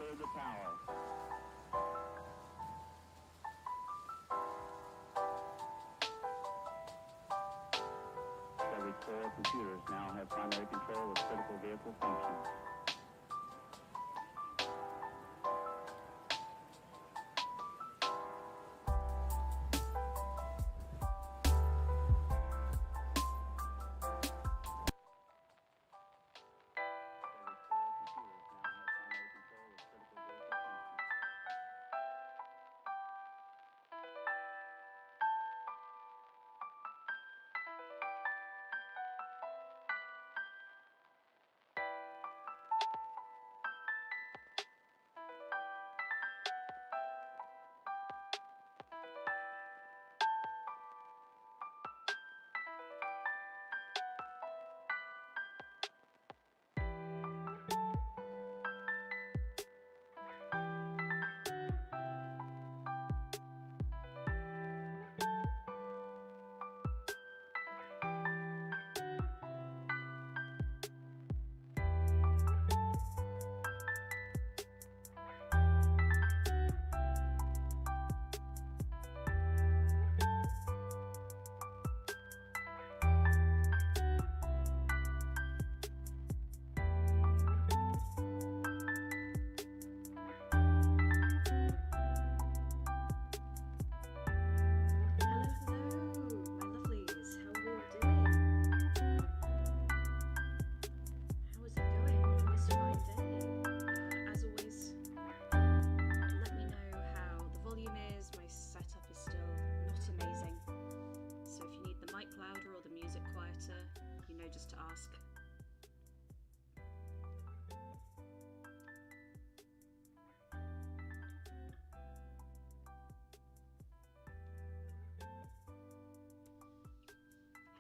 clear the tower. Every 4 computers now have primary control of critical vehicle functions. Just to ask.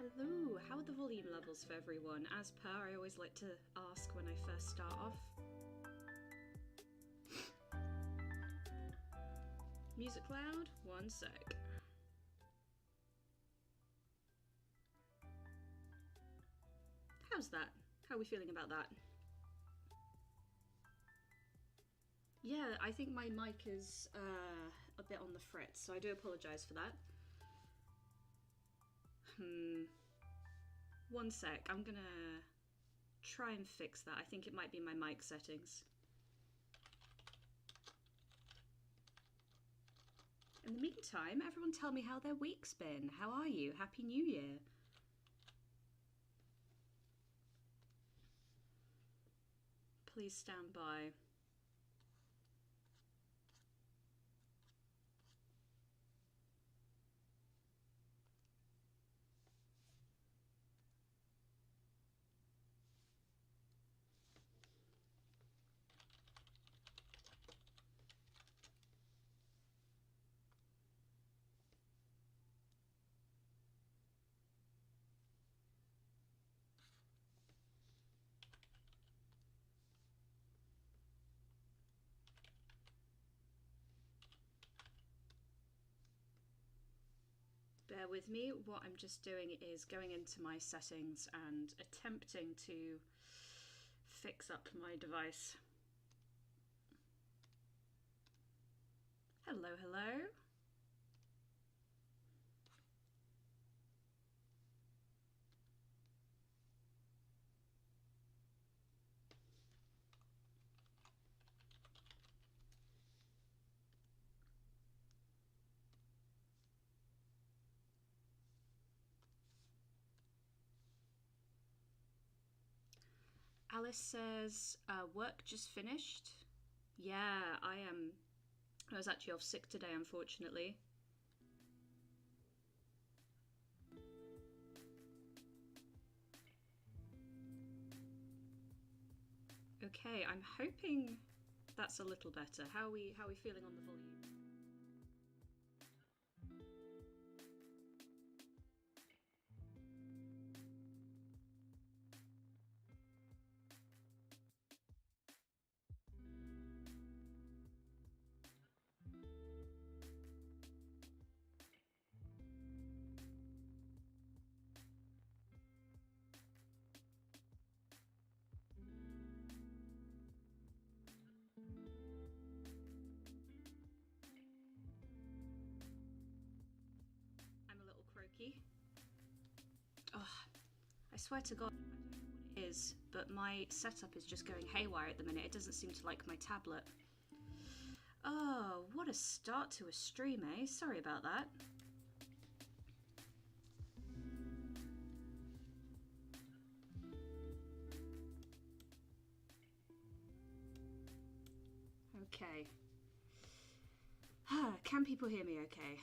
Hello, how are the volume levels for everyone? As per, I always like to ask when I first start off. Music loud? One sec. How's that? How are we feeling about that? Yeah, I think my mic is a bit on the fritz, so I do apologise for that. One sec, I'm gonna try and fix that. I think it might be my mic settings. In the meantime, everyone tell me how their week's been. How are you? Happy New Year. Please stand by. Bear with me. What I'm just doing is going into my settings and attempting to fix up my device. Hello, hello. Alice says, work just finished. Yeah, I was actually off sick today, unfortunately. Okay, I'm hoping that's a little better. How are we feeling on the volume? swear to God, it is, but my setup is just going haywire at the minute. It doesn't seem to like my tablet. Oh, what a start to a stream, eh? Sorry about that. Okay. Can people hear me okay?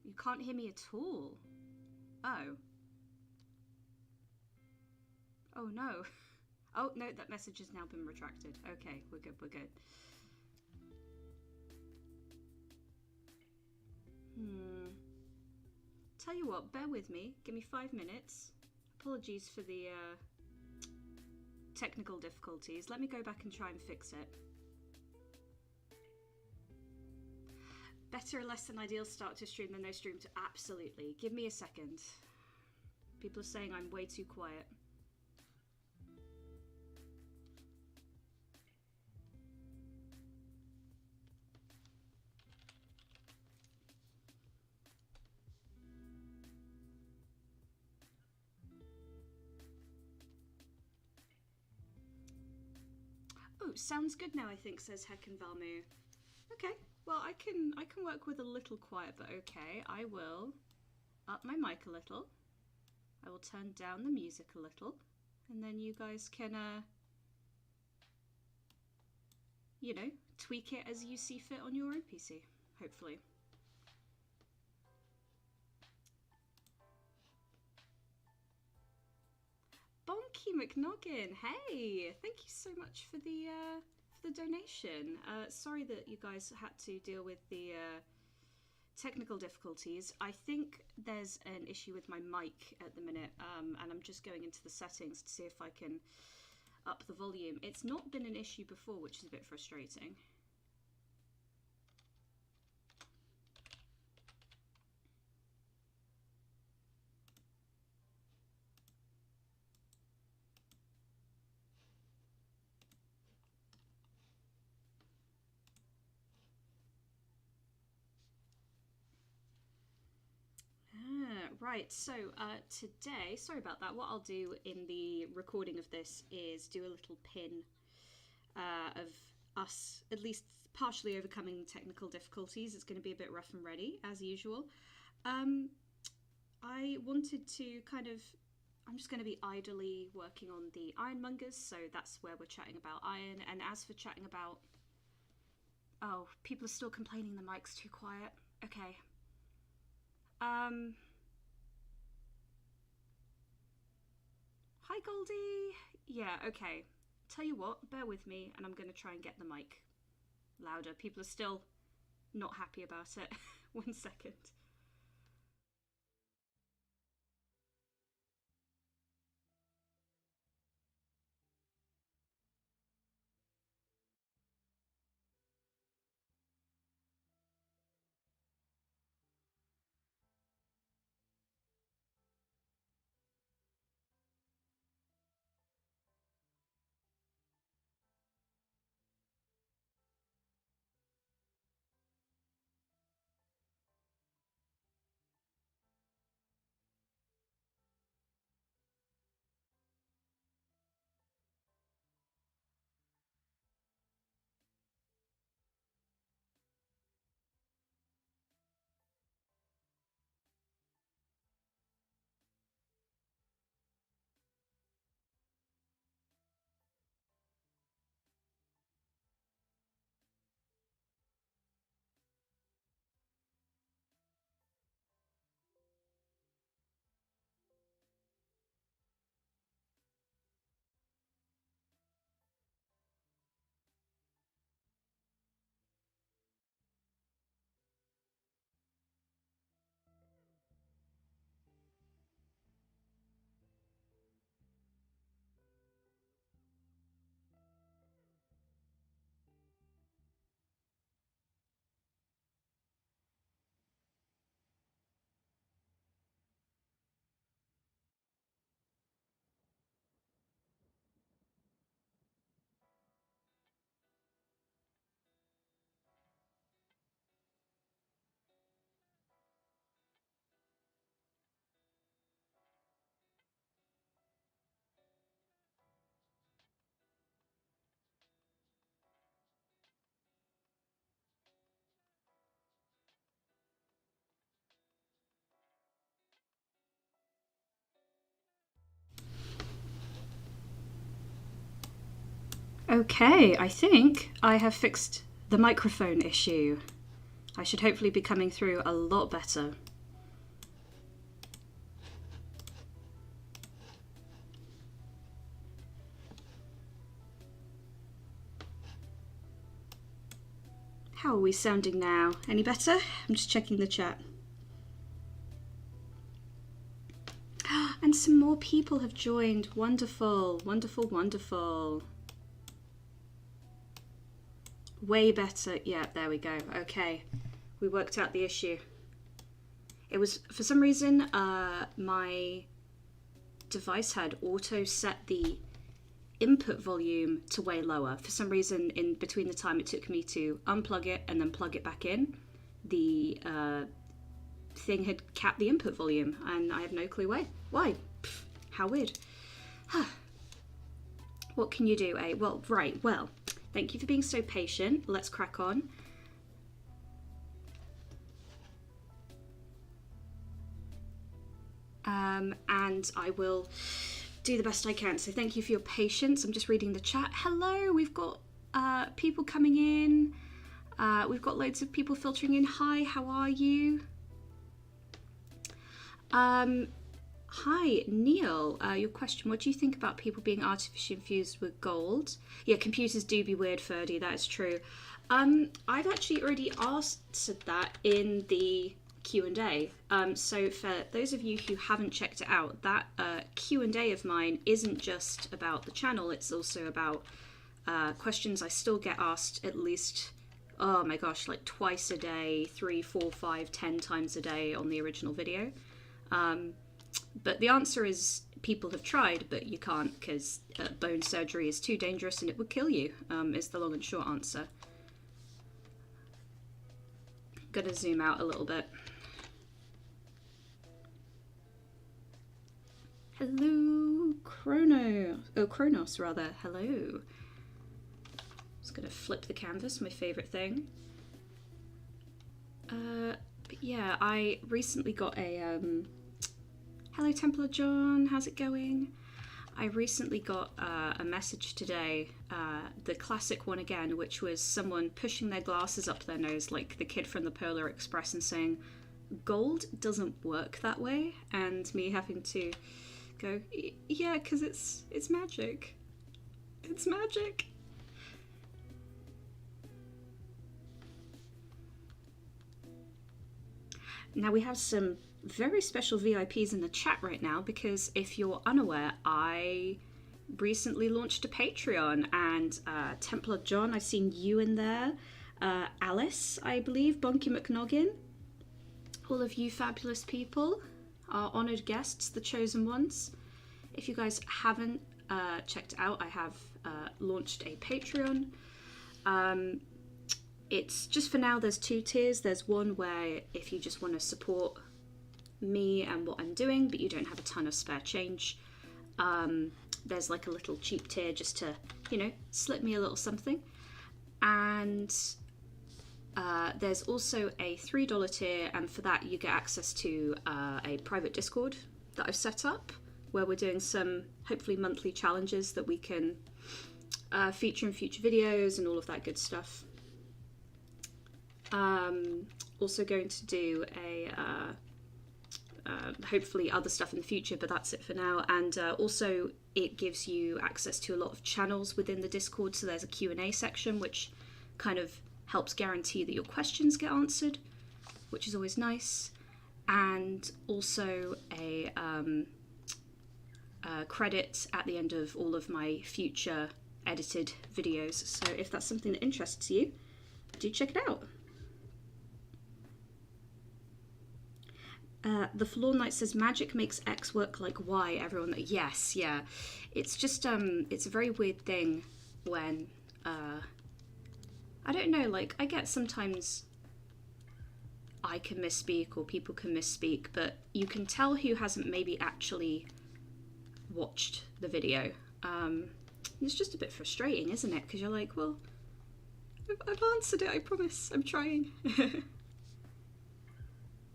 You can't hear me at all. Oh. Oh no. Oh no, that message has now been retracted. Okay, we're good, we're good. Tell you what, bear with me. Give me 5 minutes. Apologies for the technical difficulties. Let me go back and try and fix it. Better or less than ideal start to stream than no stream to... Absolutely. Give me a second. People are saying I'm way too quiet. Oh, sounds good now, I think, says Heckin Valmu. Okay, well, I can work with a little quiet, but okay. I will up my mic a little. I will turn down the music a little, and then you guys can, you know, tweak it as you see fit on your own PC, hopefully. Bonky McNoggin, hey! Thank you so much for the donation. Sorry that you guys had to deal with the technical difficulties. I think there's an issue with my mic at the minute, and I'm just going into the settings to see if I can up the volume. It's not been an issue before, which is a bit frustrating. Right, so today, sorry about that, what I'll do in the recording of this is do a little pin of us at least partially overcoming technical difficulties. It's going to be a bit rough and ready, as usual. I wanted to kind of, I'm just going to be idly working on the ironmongers, so that's where we're chatting about iron. And as for chatting about, oh, people are still complaining the mic's too quiet. Okay. Hi, Goldie. Yeah, okay. Tell you what, bear with me, and I'm going to try and get the mic louder. People are still not happy about it. 1 second. Okay, I think I have fixed the microphone issue. I should hopefully be coming through a lot better. How are we sounding now? Any better? I'm just checking the chat. And some more people have joined. Wonderful, wonderful, wonderful. Way better. Yeah, there we go. Okay, we worked out the issue. It was, for some reason, my device had auto set the input volume to way lower. For some reason, in between the time it took me to unplug it and then plug it back in, the thing had capped the input volume, and I have no clue why. Pff, how weird. What can you do, eh? Well, right, well, thank you for being so patient. Let's crack on. And I will do the best I can. So thank you for your patience. I'm just reading the chat. Hello, we've got people coming in. We've got loads of people filtering in. Hi, how are you? Hi, Neil. Your question, what do you think about people being artificially infused with gold? Yeah, computers do be weird, Ferdy, that is true. I've actually already answered that in the Q&A. So for those of you who haven't checked it out, that Q&A of mine isn't just about the channel, it's also about questions I still get asked at least, oh my gosh, like twice a day, 3, 4, 5, 10 times a day on the original video. But the answer is people have tried, but you can't because bone surgery is too dangerous and it would kill you, is the long and short answer. Gonna zoom out a little bit. Hello, Kronos rather. Hello. Just gonna flip the canvas, my favorite thing. But yeah, I recently got a hello Templar John, how's it going? I recently got a message today, the classic one again, which was someone pushing their glasses up their nose like the kid from the Polar Express and saying, gold doesn't work that way, and me having to go, yeah, because it's magic. It's magic. Now we have some very special VIPs in the chat right now, because if you're unaware, I recently launched a Patreon, and Templar John, I've seen you in there, Alice, I believe, Bonky McNoggin, all of you fabulous people, our honoured guests, the chosen ones. If you guys haven't checked it out, I have launched a Patreon. It's just for now, there's 2 tiers. There's one where if you just want to support me and what I'm doing, but you don't have a ton of spare change, there's like a little cheap tier just to, you know, slip me a little something. And there's also a $3 tier, and for that you get access to a private Discord that I've set up, where we're doing some hopefully monthly challenges that we can feature in future videos and all of that good stuff. Also going to do a hopefully other stuff in the future, but that's it for now. And also it gives you access to a lot of channels within the Discord, so there's a Q&A section which kind of helps guarantee that your questions get answered, which is always nice. And also a credit at the end of all of my future edited videos, so if that's something that interests you, do check it out. The Floor Knight says magic makes X work like Y. Everyone, yes, yeah. It's just it's a very weird thing when I don't know. Like I get sometimes I can misspeak or people can misspeak, but you can tell who hasn't maybe actually watched the video. It's just a bit frustrating, isn't it? Because you're like, well, I've answered it. I promise. I'm trying.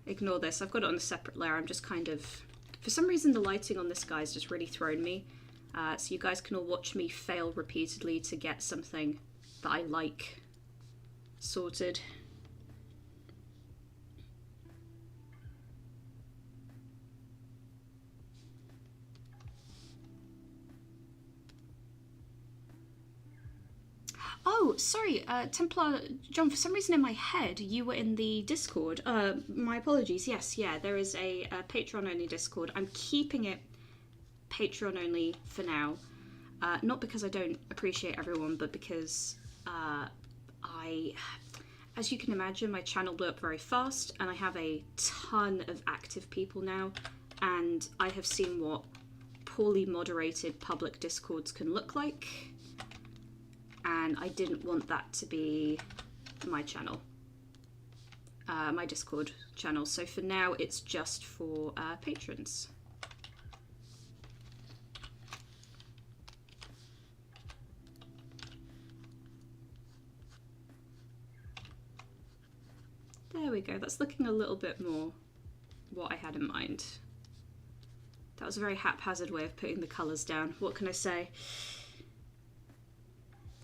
Ignore this, I've got it on a separate layer. I'm just kind of, for some reason the lighting on this guy's just really thrown me. So you guys can all watch me fail repeatedly to get something that I like sorted. Oh, sorry, Templar John, for some reason in my head you were in the Discord. My apologies. Yes, yeah, there is a Patreon-only Discord. I'm keeping it Patreon-only for now. Not because I don't appreciate everyone, but because as you can imagine, my channel blew up very fast, and I have a ton of active people now, and I have seen what poorly moderated public Discords can look like, and I didn't want that to be my channel, my Discord channel. So for now, it's just for patrons. There we go, that's looking a little bit more what I had in mind. That was a very haphazard way of putting the colours down. What can I say?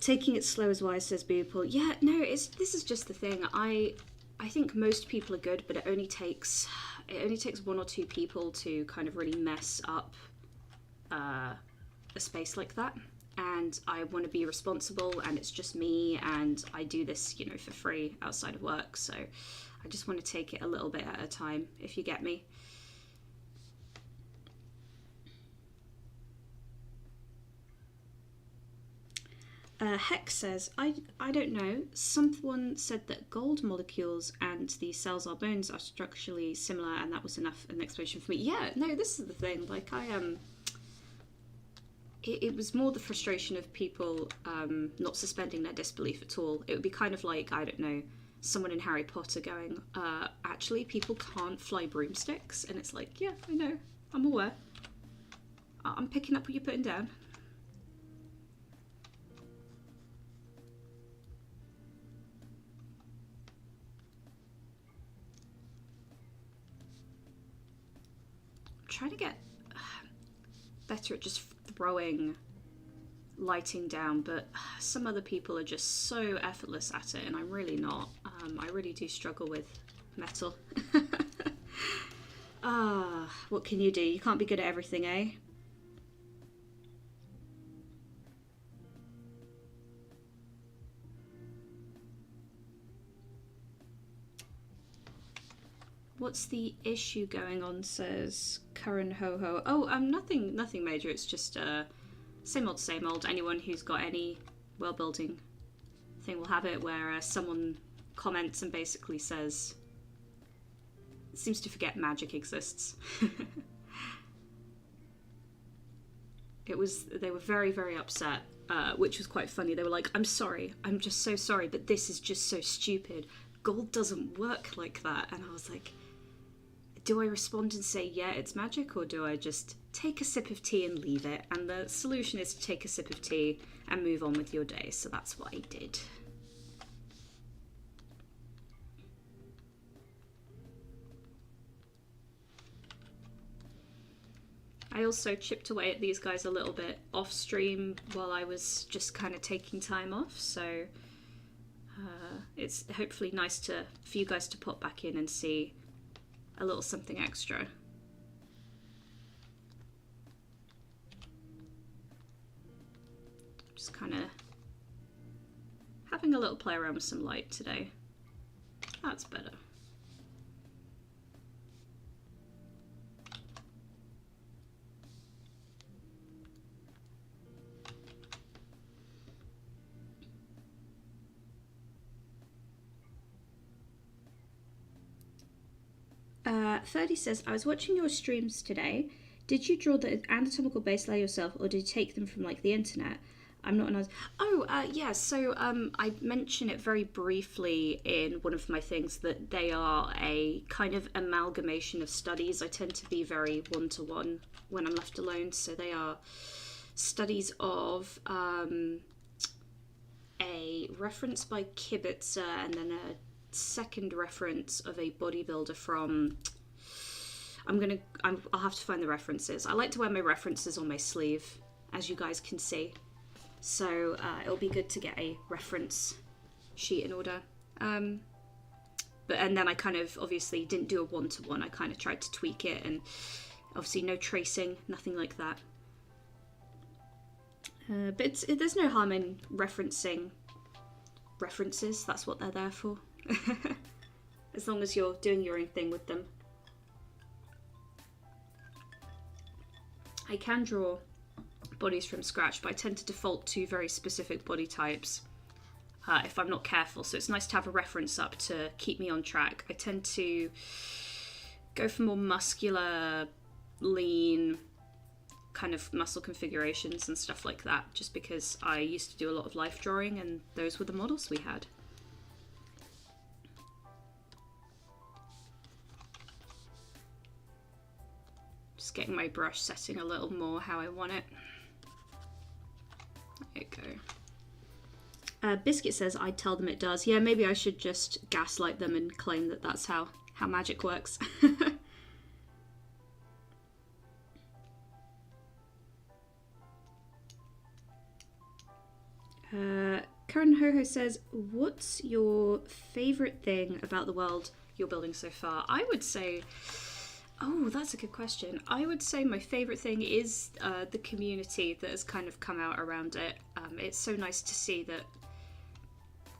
Taking it slow is wise, says Beeple. Yeah, no, this is just the thing. I think most people are good, but it only takes one or two people to kind of really mess up a space like that. And I want to be responsible, and it's just me, and I do this, you know, for free outside of work, so I just want to take it a little bit at a time, if you get me. Hex says, I don't know, someone said that gold molecules and the cells our bones are structurally similar, and that was enough an explanation for me. Yeah, no, this is the thing, like it was more the frustration of people not suspending their disbelief at all. It would be kind of like, I don't know, someone in Harry Potter going, actually, people can't fly broomsticks. And it's like, yeah, I know, I'm aware. I'm picking up what you're putting down. I'm trying to get better at just throwing lighting down, but some other people are just so effortless at it, and I'm really not. I really do struggle with metal. What can you do? You can't be good at everything, eh? What's the issue going on, says Curran Ho Ho. Oh, nothing major. It's just same old. Anyone who's got any world building thing will have it, where someone comments and basically says, it seems to forget magic exists. They were very, very upset, which was quite funny. They were like, I'm sorry, I'm just so sorry, but this is just so stupid. Gold doesn't work like that. And I was like, do I respond and say, yeah, it's magic, or do I just take a sip of tea and leave it? And the solution is to take a sip of tea and move on with your day. So that's what I did. I also chipped away at these guys a little bit off stream while I was just kind of taking time off. So it's hopefully nice for you guys to pop back in and see a little something extra. Just kind of having a little play around with some light today. That's better. Ferdy says, I was watching your streams today. Did you draw the anatomical base layer yourself, or did you take them from like the internet? I'm not an... Oh, yeah, so I mention it very briefly in one of my things that they are a kind of amalgamation of studies. I tend to be very one-to-one when I'm left alone, so they are studies of a reference by Kibitzer and then a second reference of a bodybuilder from... I'll have to find the references. I like to wear my references on my sleeve as you guys can see. So it'll be good to get a reference sheet in order. And then I kind of obviously didn't do a one-to-one. I kind of tried to tweak it, and obviously no tracing, nothing like that. But there's no harm in referencing references. That's what they're there for. As long as you're doing your own thing with them. I can draw bodies from scratch, but I tend to default to very specific body types if I'm not careful. So it's nice to have a reference up to keep me on track. I tend to go for more muscular, lean kind of muscle configurations and stuff like that, just because I used to do a lot of life drawing and those were the models we had. Just getting my brush setting a little more how I want it. There you go. Biscuit says I'd tell them it does. Yeah, maybe I should just gaslight them and claim that that's how magic works. Karen Ho says, what's your favorite thing about the world you're building so far? I would say, oh, that's a good question. I would say my favorite thing is the community that has kind of come out around it. It's so nice to see that,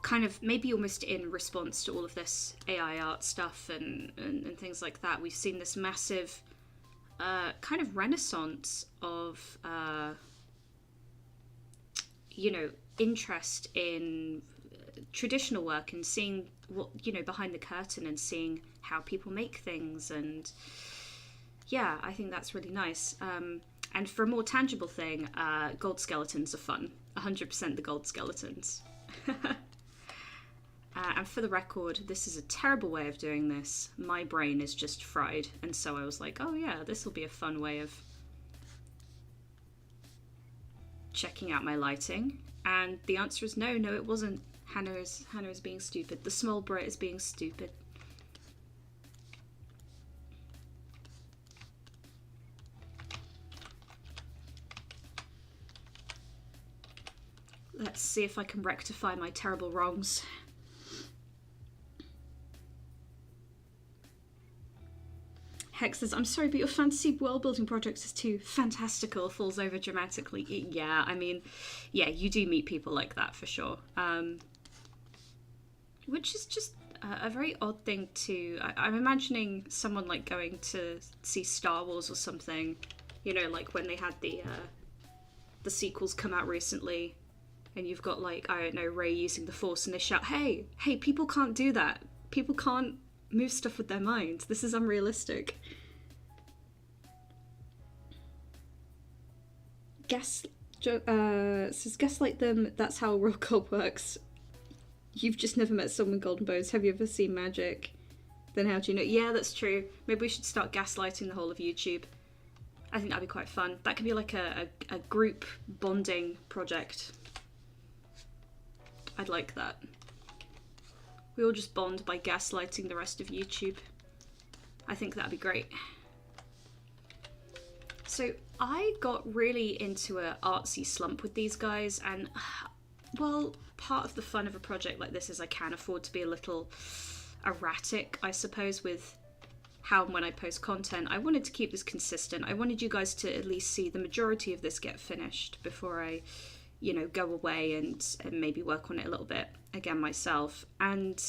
kind of maybe almost in response to all of this AI art stuff and things like that, we've seen this massive kind of renaissance of you know, interest in traditional work and seeing what, you know, behind the curtain and seeing how people make things. And yeah, I think that's really nice. And for a more tangible thing, gold skeletons are fun. 100% the gold skeletons. And for the record, this is a terrible way of doing this. My brain is just fried, and so I was like, oh yeah, this will be a fun way of checking out my lighting. And the answer is no, it wasn't. Hannah is being stupid. The small Brit is being stupid. Let's see if I can rectify my terrible wrongs. Hex says, I'm sorry, but your fantasy world building project is too fantastical, falls over dramatically. Yeah, I mean, yeah, you do meet people like that for sure. Which is just a very odd thing to... I'm imagining someone like going to see Star Wars or something, you know, like when they had the sequels come out recently, and you've got like, I don't know, Rey using the Force, and they shout, hey, people can't do that. People can't move stuff with their minds. This is unrealistic. Says gaslight them, that's how real gold works. You've just never met someone golden bows. Have you ever seen magic? Then how do you know? Yeah, that's true. Maybe we should start gaslighting the whole of YouTube. I think that'd be quite fun. That could be like a group bonding project. I'd like that. We all just bond by gaslighting the rest of YouTube. I think that'd be great. So I got really into an artsy slump with these guys, and well, part of the fun of a project like this is I can afford to be a little erratic, I suppose, with how and when I post content. I wanted to keep this consistent. I wanted you guys to at least see the majority of this get finished before I, you know, go away and maybe work on it a little bit again myself. And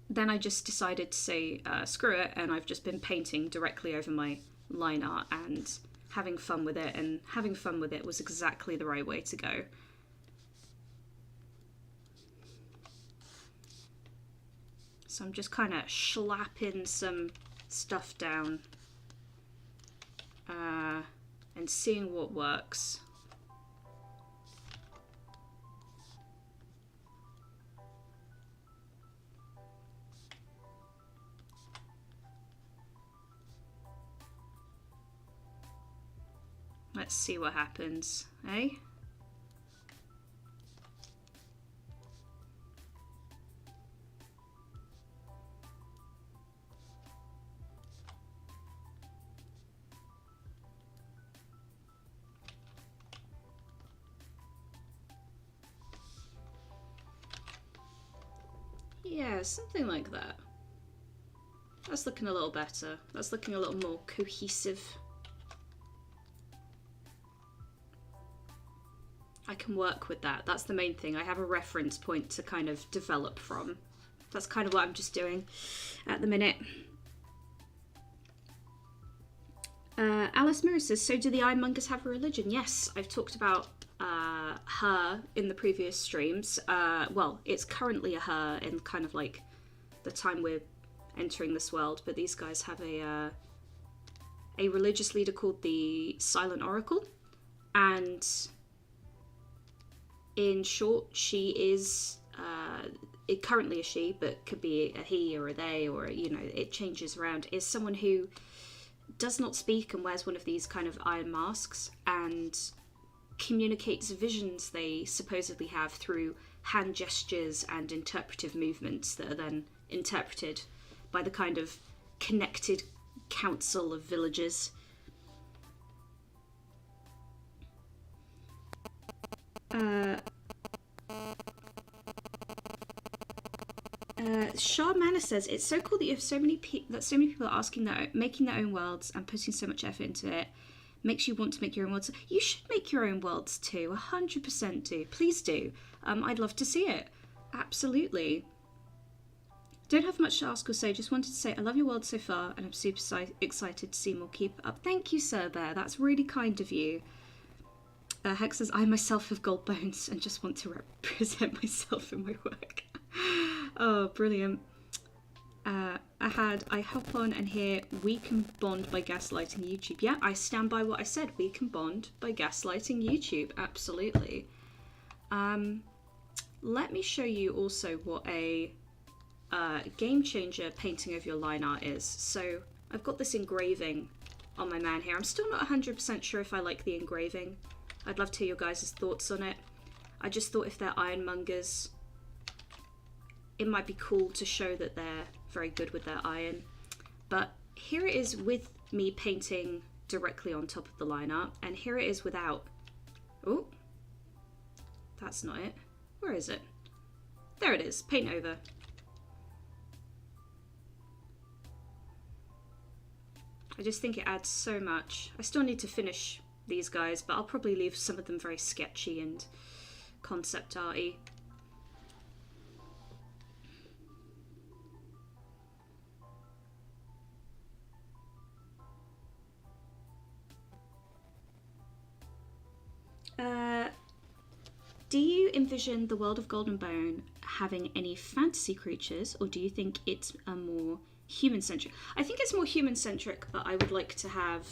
then I just decided to say screw it, and I've just been painting directly over my line art and having fun with it, and having fun with it was exactly the right way to go. So I'm just kind of slapping some stuff down and seeing what works. Let's see what happens, eh? Yeah, something like that. That's looking a little better. That's looking a little more cohesive. I can work with that. That's the main thing. I have a reference point to kind of develop from. That's kind of what I'm just doing at the minute. Alice Mirror says, so do the Ironmongers have a religion? Yes, I've talked about her in the previous streams. Well, it's currently a her in kind of like the time we're entering this world, but these guys have a religious leader called the Silent Oracle, and in short, she is it currently a she, but could be a he or a they, or you know, it changes around, is someone who does not speak and wears one of these kind of iron masks and communicates visions they supposedly have through hand gestures and interpretive movements that are then interpreted by the kind of connected council of villagers. Shah Manor says, it's so cool that you have so many people are asking making their own worlds and putting so much effort into it. Makes you want to make your own worlds. You should make your own worlds too. 100% do. Please do. I'd love to see it. Absolutely. Don't have much to ask or say. Just wanted to say I love your world so far, and I'm super excited to see more. Keep it up. Thank you, Sir Bear. That's really kind of you. Hex says, I myself have gold bones and just want to represent myself in my work. Oh, brilliant. I hop on and hear we can bond by gaslighting YouTube. Yeah, I stand by what I said. We can bond by gaslighting YouTube. Absolutely. Let me show you also what a game changer painting of your line art is. So I've got this engraving on my man here. I'm still not 100% sure if I like the engraving. I'd love to hear your guys' thoughts on it. I just thought if they're ironmongers, it might be cool to show that they're very good with their iron. But here it is with me painting directly on top of the line art, and here it is without. Oh, that's not it. Where is it? There it is. Paint over. I just think it adds so much. I still need to finish these guys, but I'll probably leave some of them very sketchy and concept arty. Do you envision the world of Golden Bone having any fantasy creatures, or do you think it's a more human-centric? I think it's more human-centric, but I would like to have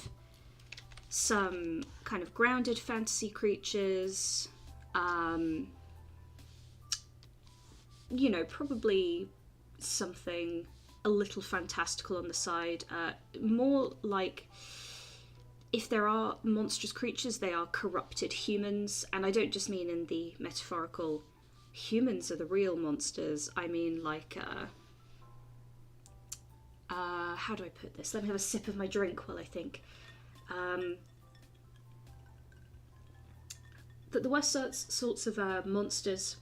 some kind of grounded fantasy creatures. You know, probably something a little fantastical on the side. More like, if there are monstrous creatures, they are corrupted humans. And I don't just mean in the metaphorical, humans are the real monsters. I mean like, how do I put this? Let me have a sip of my drink while I think. That the worst sorts of monsters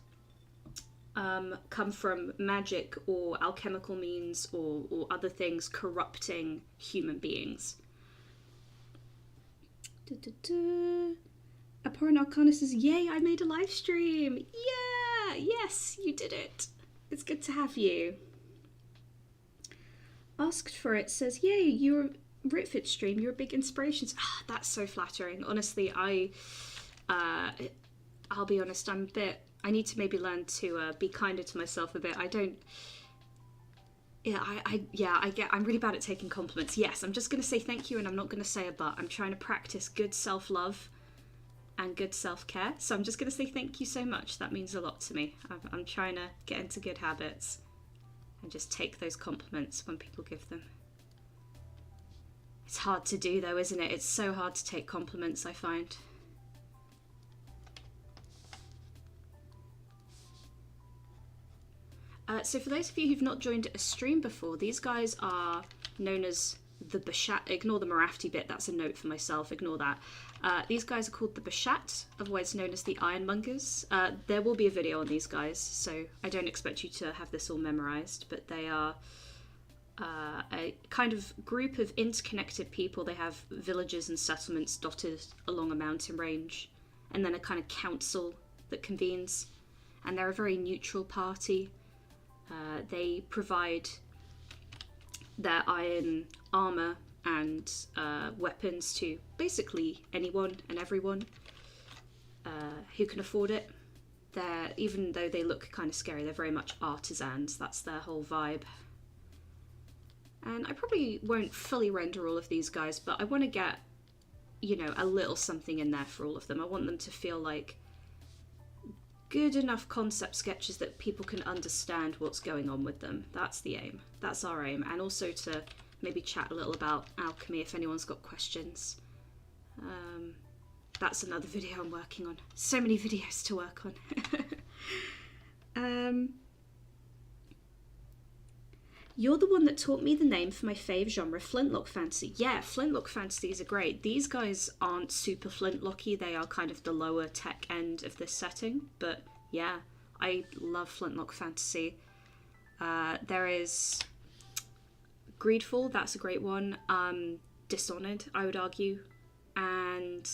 come from magic or alchemical means or other things corrupting human beings. Abhorrent Arcana says, yay, I made a live stream. Yeah, yes, you did it. It's good to have you. Asked for it says, yay, your Ritfit stream, you're a big inspiration. Ah, that's so flattering. Honestly, I'll be honest, I need to maybe learn to be kinder to myself a bit. I'm really bad at taking compliments. Yes, I'm just going to say thank you and I'm not going to say a but. I'm trying to practice good self-love and good self-care. So I'm just going to say thank you so much. That means a lot to me. I'm trying to get into good habits and just take those compliments when people give them. It's hard to do though, isn't it? It's so hard to take compliments, I find. So for those of you who've not joined a stream before, these guys are known as the Bashat. Ignore the Marafti bit, that's a note for myself, ignore that. These guys are called the Bashat, otherwise known as the Ironmongers. There will be a video on these guys, so I don't expect you to have this all memorized, but they are a kind of group of interconnected people. They have villages and settlements dotted along a mountain range, and then a kind of council that convenes, and they're a very neutral party. They provide their iron armor and weapons to basically anyone and everyone who can afford it. Even though they look kind of scary, they're very much artisans. That's their whole vibe. And I probably won't fully render all of these guys, but I want to get, you know, a little something in there for all of them. I want them to feel like good enough concept sketches that people can understand what's going on with them. That's the aim. That's our aim. And also to maybe chat a little about alchemy if anyone's got questions. That's another video I'm working on. So many videos to work on. You're the one that taught me the name for my fave genre, Flintlock Fantasy. Yeah, Flintlock Fantasies are great. These guys aren't super flintlocky. They are kind of the lower tech end of this setting. But yeah, I love Flintlock Fantasy. There is Greedfall, that's a great one. Dishonored, I would argue. And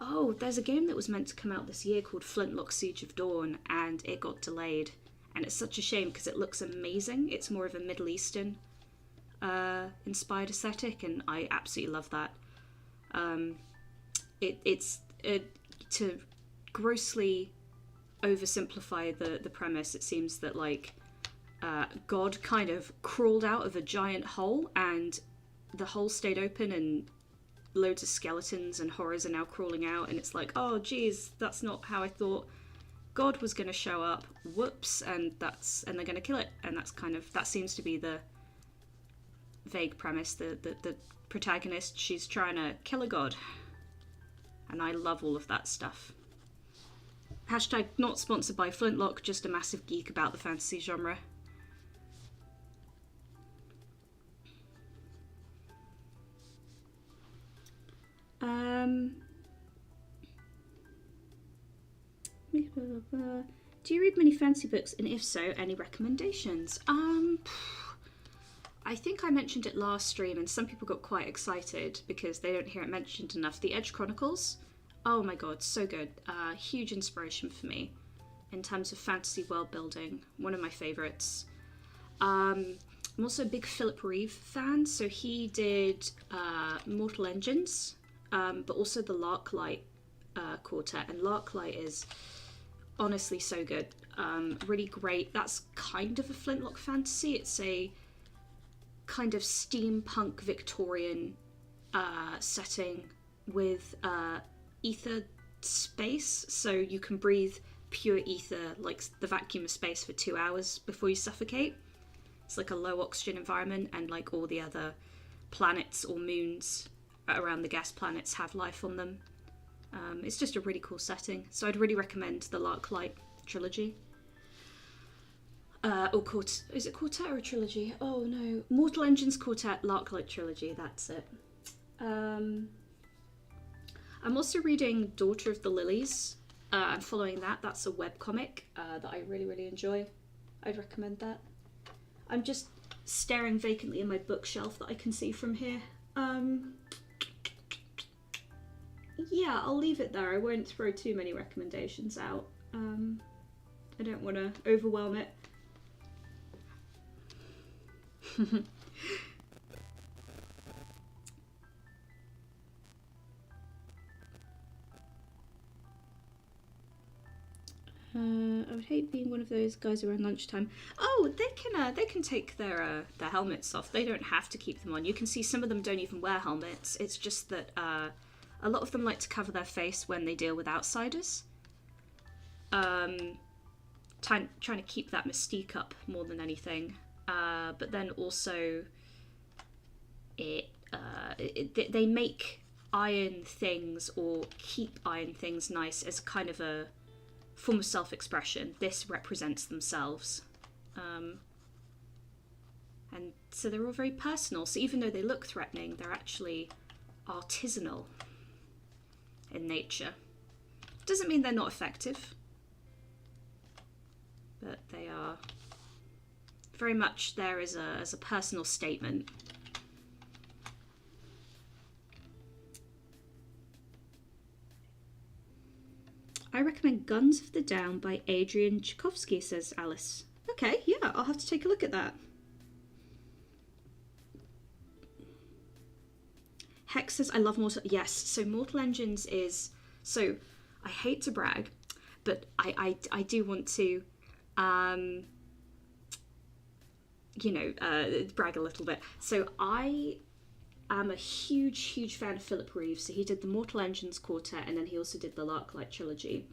oh, there's a game that was meant to come out this year called Flintlock Siege of Dawn, and it got delayed. And it's such a shame because it looks amazing. It's more of a Middle Eastern inspired aesthetic, and I absolutely love that. It's to grossly oversimplify the premise, it seems that like God kind of crawled out of a giant hole, and the hole stayed open, and loads of skeletons and horrors are now crawling out, and it's like, oh geez, that's not how I thought God was going to show up. Whoops. And they're going to kill it, and that seems to be the vague premise. The protagonist, she's trying to kill a god, and I love all of that stuff. Hashtag not sponsored by Flintlock, just a massive geek about the fantasy genre. Do you read many fantasy books, and if so, any recommendations? I think I mentioned it last stream, and some people got quite excited because they don't hear it mentioned enough. The Edge Chronicles, oh my god, so good. Huge inspiration for me in terms of fantasy world building. One of my favorites. I'm also a big Philip Reeve fan, so he did Mortal Engines, but also the Larklight Quartet, and Larklight is honestly so good. Really great. That's kind of a Flintlock fantasy. It's a kind of steampunk Victorian setting with ether space, so you can breathe pure ether, like the vacuum of space, for 2 hours before you suffocate. It's like a low oxygen environment, and like all the other planets or moons around the gas planets have life on them. It's just a really cool setting, so I'd really recommend the Larklight trilogy. Or is it Quartet or a trilogy? Oh no, Mortal Engines Quartet, Larklight trilogy, that's it. I'm also reading Daughter of the Lilies. I'm following that. That's a webcomic that I really, really enjoy. I'd recommend that. I'm just staring vacantly in my bookshelf that I can see from here. Yeah, I'll leave it there. I won't throw too many recommendations out. I don't want to overwhelm it. I would hate being one of those guys around lunchtime. Oh, they can take their helmets off. They don't have to keep them on. You can see some of them don't even wear helmets. It's just that a lot of them like to cover their face when they deal with outsiders. Trying to keep that mystique up more than anything. But then also, they make iron things or keep iron things nice as kind of a form of self-expression. This represents themselves. And so they're all very personal. So even though they look threatening, they're actually artisanal in nature. Doesn't mean they're not effective, but they are very much there as a personal statement. I recommend Guns of the Down by Adrian Tchaikovsky, says Alice. Okay, yeah, I'll have to take a look at that. Hex says, I love Mortal... Yes, so Mortal Engines is... So, I hate to brag, but I do want to, brag a little bit. So, I am a huge fan of Philip Reeves. So, he did the Mortal Engines Quartet, and then he also did the Larklight Trilogy.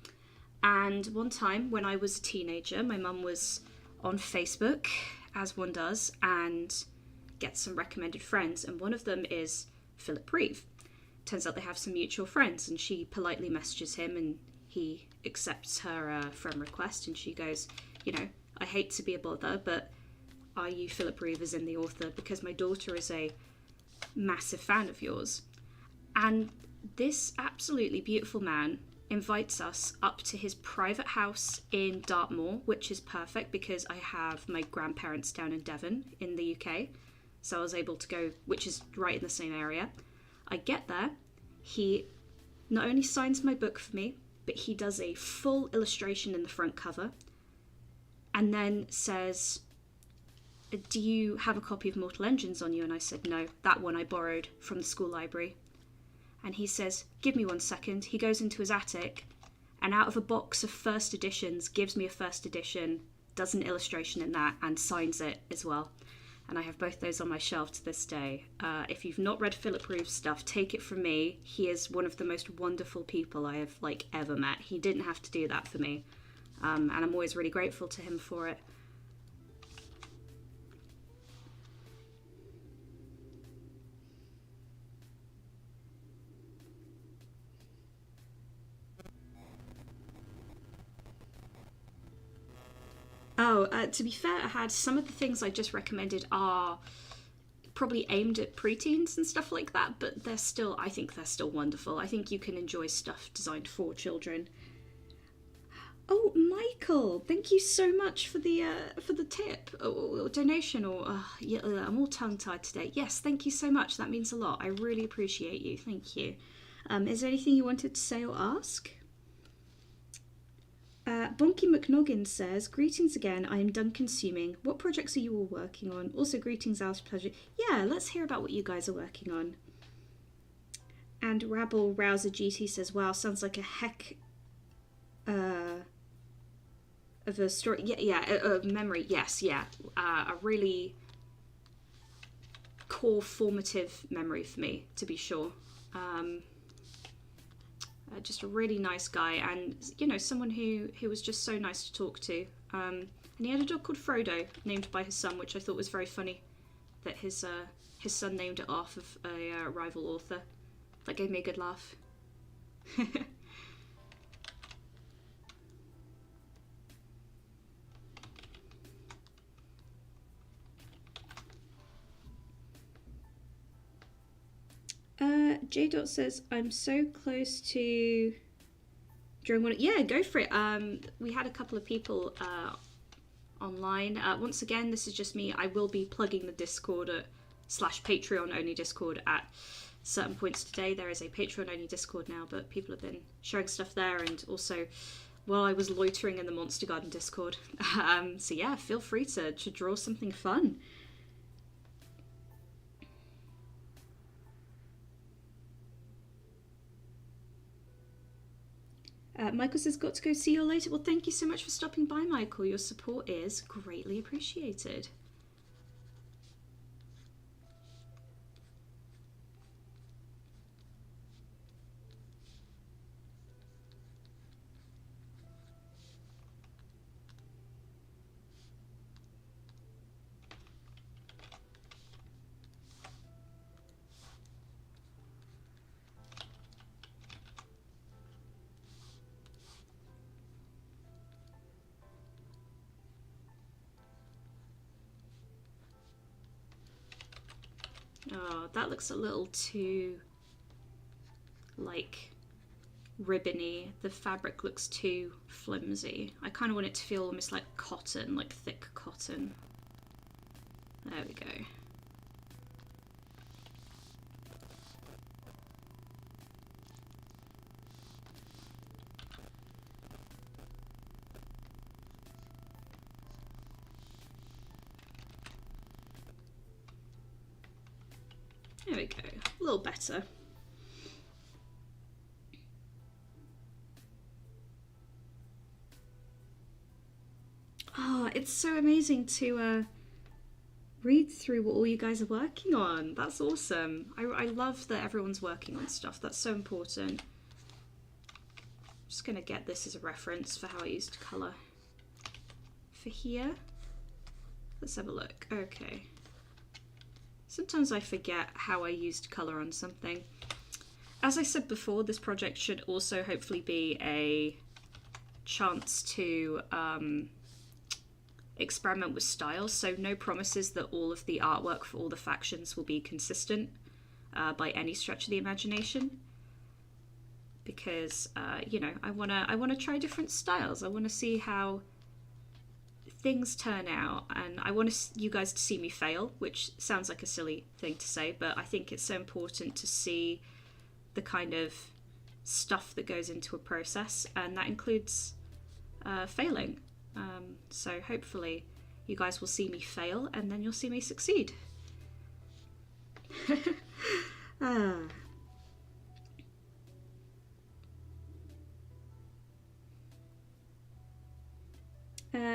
And one time, when I was a teenager, my mum was on Facebook, as one does, and gets some recommended friends, and one of them is Philip Reeve. Turns out they have some mutual friends, and she politely messages him, and he accepts her friend request, and she goes, I hate to be a bother, but are you Philip Reeve as in the author? Because my daughter is a massive fan of yours. And this absolutely beautiful man invites us up to his private house in Dartmoor, which is perfect because I have my grandparents down in Devon in the UK. So I was able to go, which is right in the same area. I get there, he not only signs my book for me, but he does a full illustration in the front cover and then says, do you have a copy of Mortal Engines on you? And I said, no, that one I borrowed from the school library. And he says, give me 1 second. He goes into his attic and out of a box of first editions, gives me a first edition, does an illustration in that and signs it as well. And I have both those on my shelf to this day. If you've not read Philip Reeve's stuff, take it from me. He is one of the most wonderful people I have ever met. He didn't have to do that for me. And I'm always really grateful to him for it. Oh, to be fair, I had some of the things I just recommended are probably aimed at preteens and stuff like that, but I think they're still wonderful. I think you can enjoy stuff designed for children. Oh, Michael, thank you so much for the tip or donation I'm all tongue-tied today. Yes, thank you so much. That means a lot. I really appreciate you. Thank you. Is there anything you wanted to say or ask? Bonky McNoggin says, greetings again, I am done consuming. What projects are you all working on? Also, greetings, Alice, pleasure. Yeah, let's hear about what you guys are working on. And Rabble Rouser GT says, wow, sounds like a heck of a story. Yeah, memory, yes, yeah. A really core formative memory for me, to be sure. Just a really nice guy, and someone who was just so nice to talk to. And he had a dog called Frodo, named by his son, which I thought was very funny. That his son named it off of a rival author. That gave me a good laugh. J. Dot says, I'm so close to drawing one. Yeah, go for it. We had a couple of people online. Once again, this is just me. I will be plugging the Discord / Patreon only Discord at certain points today. There is a Patreon only Discord now, but people have been sharing stuff there, and also while I was loitering in the Monster Garden Discord. So yeah, feel free to draw something fun. Michael says, got to go, see you later. Well, thank you so much for stopping by, Michael. Your support is greatly appreciated. Oh, that looks a little too, like, ribbony. The fabric looks too flimsy. I kind of want it to feel almost like cotton, like thick cotton. There we go. There we go. A little better. Oh, it's so amazing to read through what all you guys are working on. That's awesome. I love that everyone's working on stuff. That's so important. I'm just going to get this as a reference for how I used colour. For here, let's have a look. Okay. Sometimes I forget how I used colour on something. As I said before, this project should also hopefully be a chance to experiment with styles, so no promises that all of the artwork for all the factions will be consistent by any stretch of the imagination, because you know, I want to try different styles. I want to see how things turn out, and I want you guys to see me fail, which sounds like a silly thing to say, but I think it's so important to see the kind of stuff that goes into a process, and that includes failing. So hopefully you guys will see me fail, and then you'll see me succeed.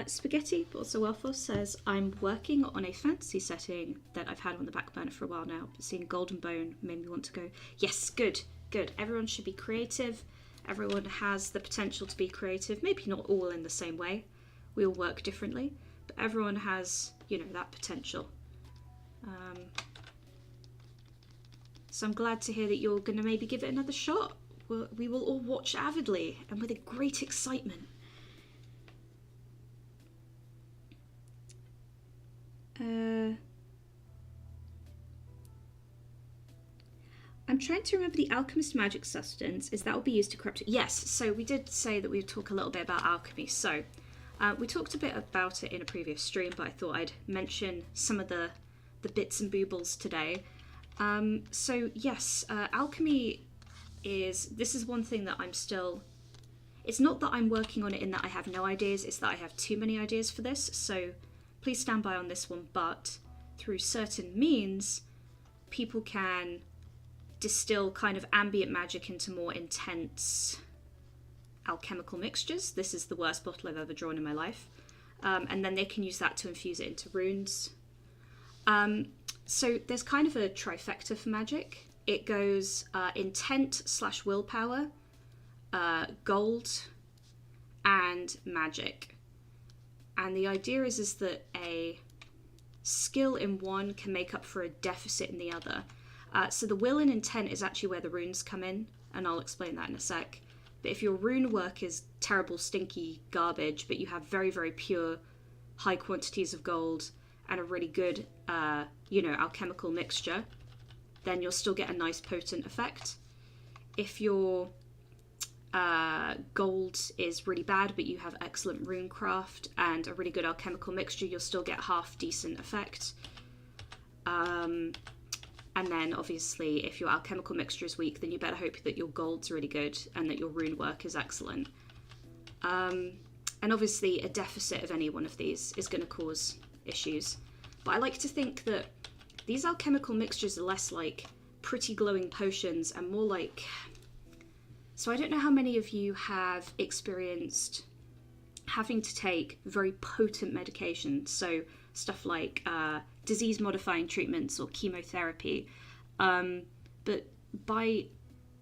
Spaghetti, but also Waffle, says, I'm working on a fantasy setting that I've had on the back burner for a while now, but seeing Golden Bone made me want to go. Yes, good, good. Everyone should be creative. Everyone has the potential to be creative. Maybe not all in the same way. We all work differently, but everyone has, you know, that potential. So I'm glad to hear that you're going to maybe give it another shot. We will all watch avidly and with a great excitement. I'm trying to remember the alchemist magic substance. Is that will be used to corrupt it? Yes, so we did say that we'd talk a little bit about alchemy. So we talked a bit about it in a previous stream, but I thought I'd mention some of the bits and boobles today. So yes, alchemy this is one thing that I'm still, it's not that I'm working on it in that I have no ideas, it's that I have too many ideas for this, so please stand by on this one, but through certain means, people can distill kind of ambient magic into more intense alchemical mixtures. This is the worst bottle I've ever drawn in my life. And then they can use that to infuse it into runes. So there's kind of a trifecta for magic. It goes intent / willpower, gold, and magic. And the idea is that a skill in one can make up for a deficit in the other. So the will and intent is actually where the runes come in, and I'll explain that in a sec. But if your rune work is terrible, stinky garbage, but you have very, very pure, high quantities of gold and a really good, you know, alchemical mixture, then you'll still get a nice potent effect. If your gold is really bad, but you have excellent rune craft and a really good alchemical mixture, you'll still get half decent effect. And then obviously if your alchemical mixture is weak, then you better hope that your gold's really good and that your rune work is excellent. And obviously a deficit of any one of these is going to cause issues. But I like to think that these alchemical mixtures are less like pretty glowing potions and more like... So I don't know how many of you have experienced having to take very potent medications, so stuff like disease-modifying treatments or chemotherapy, but by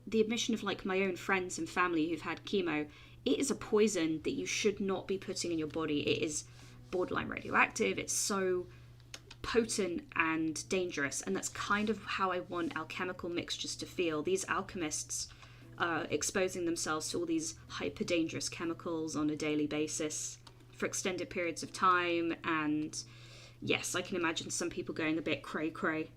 the admission of like my own friends and family who've had chemo, it is a poison that you should not be putting in your body. It is borderline radioactive. It's so potent and dangerous, and that's kind of how I want alchemical mixtures to feel. These alchemists exposing themselves to all these hyper dangerous chemicals on a daily basis for extended periods of time, and yes, I can imagine some people going a bit cray cray.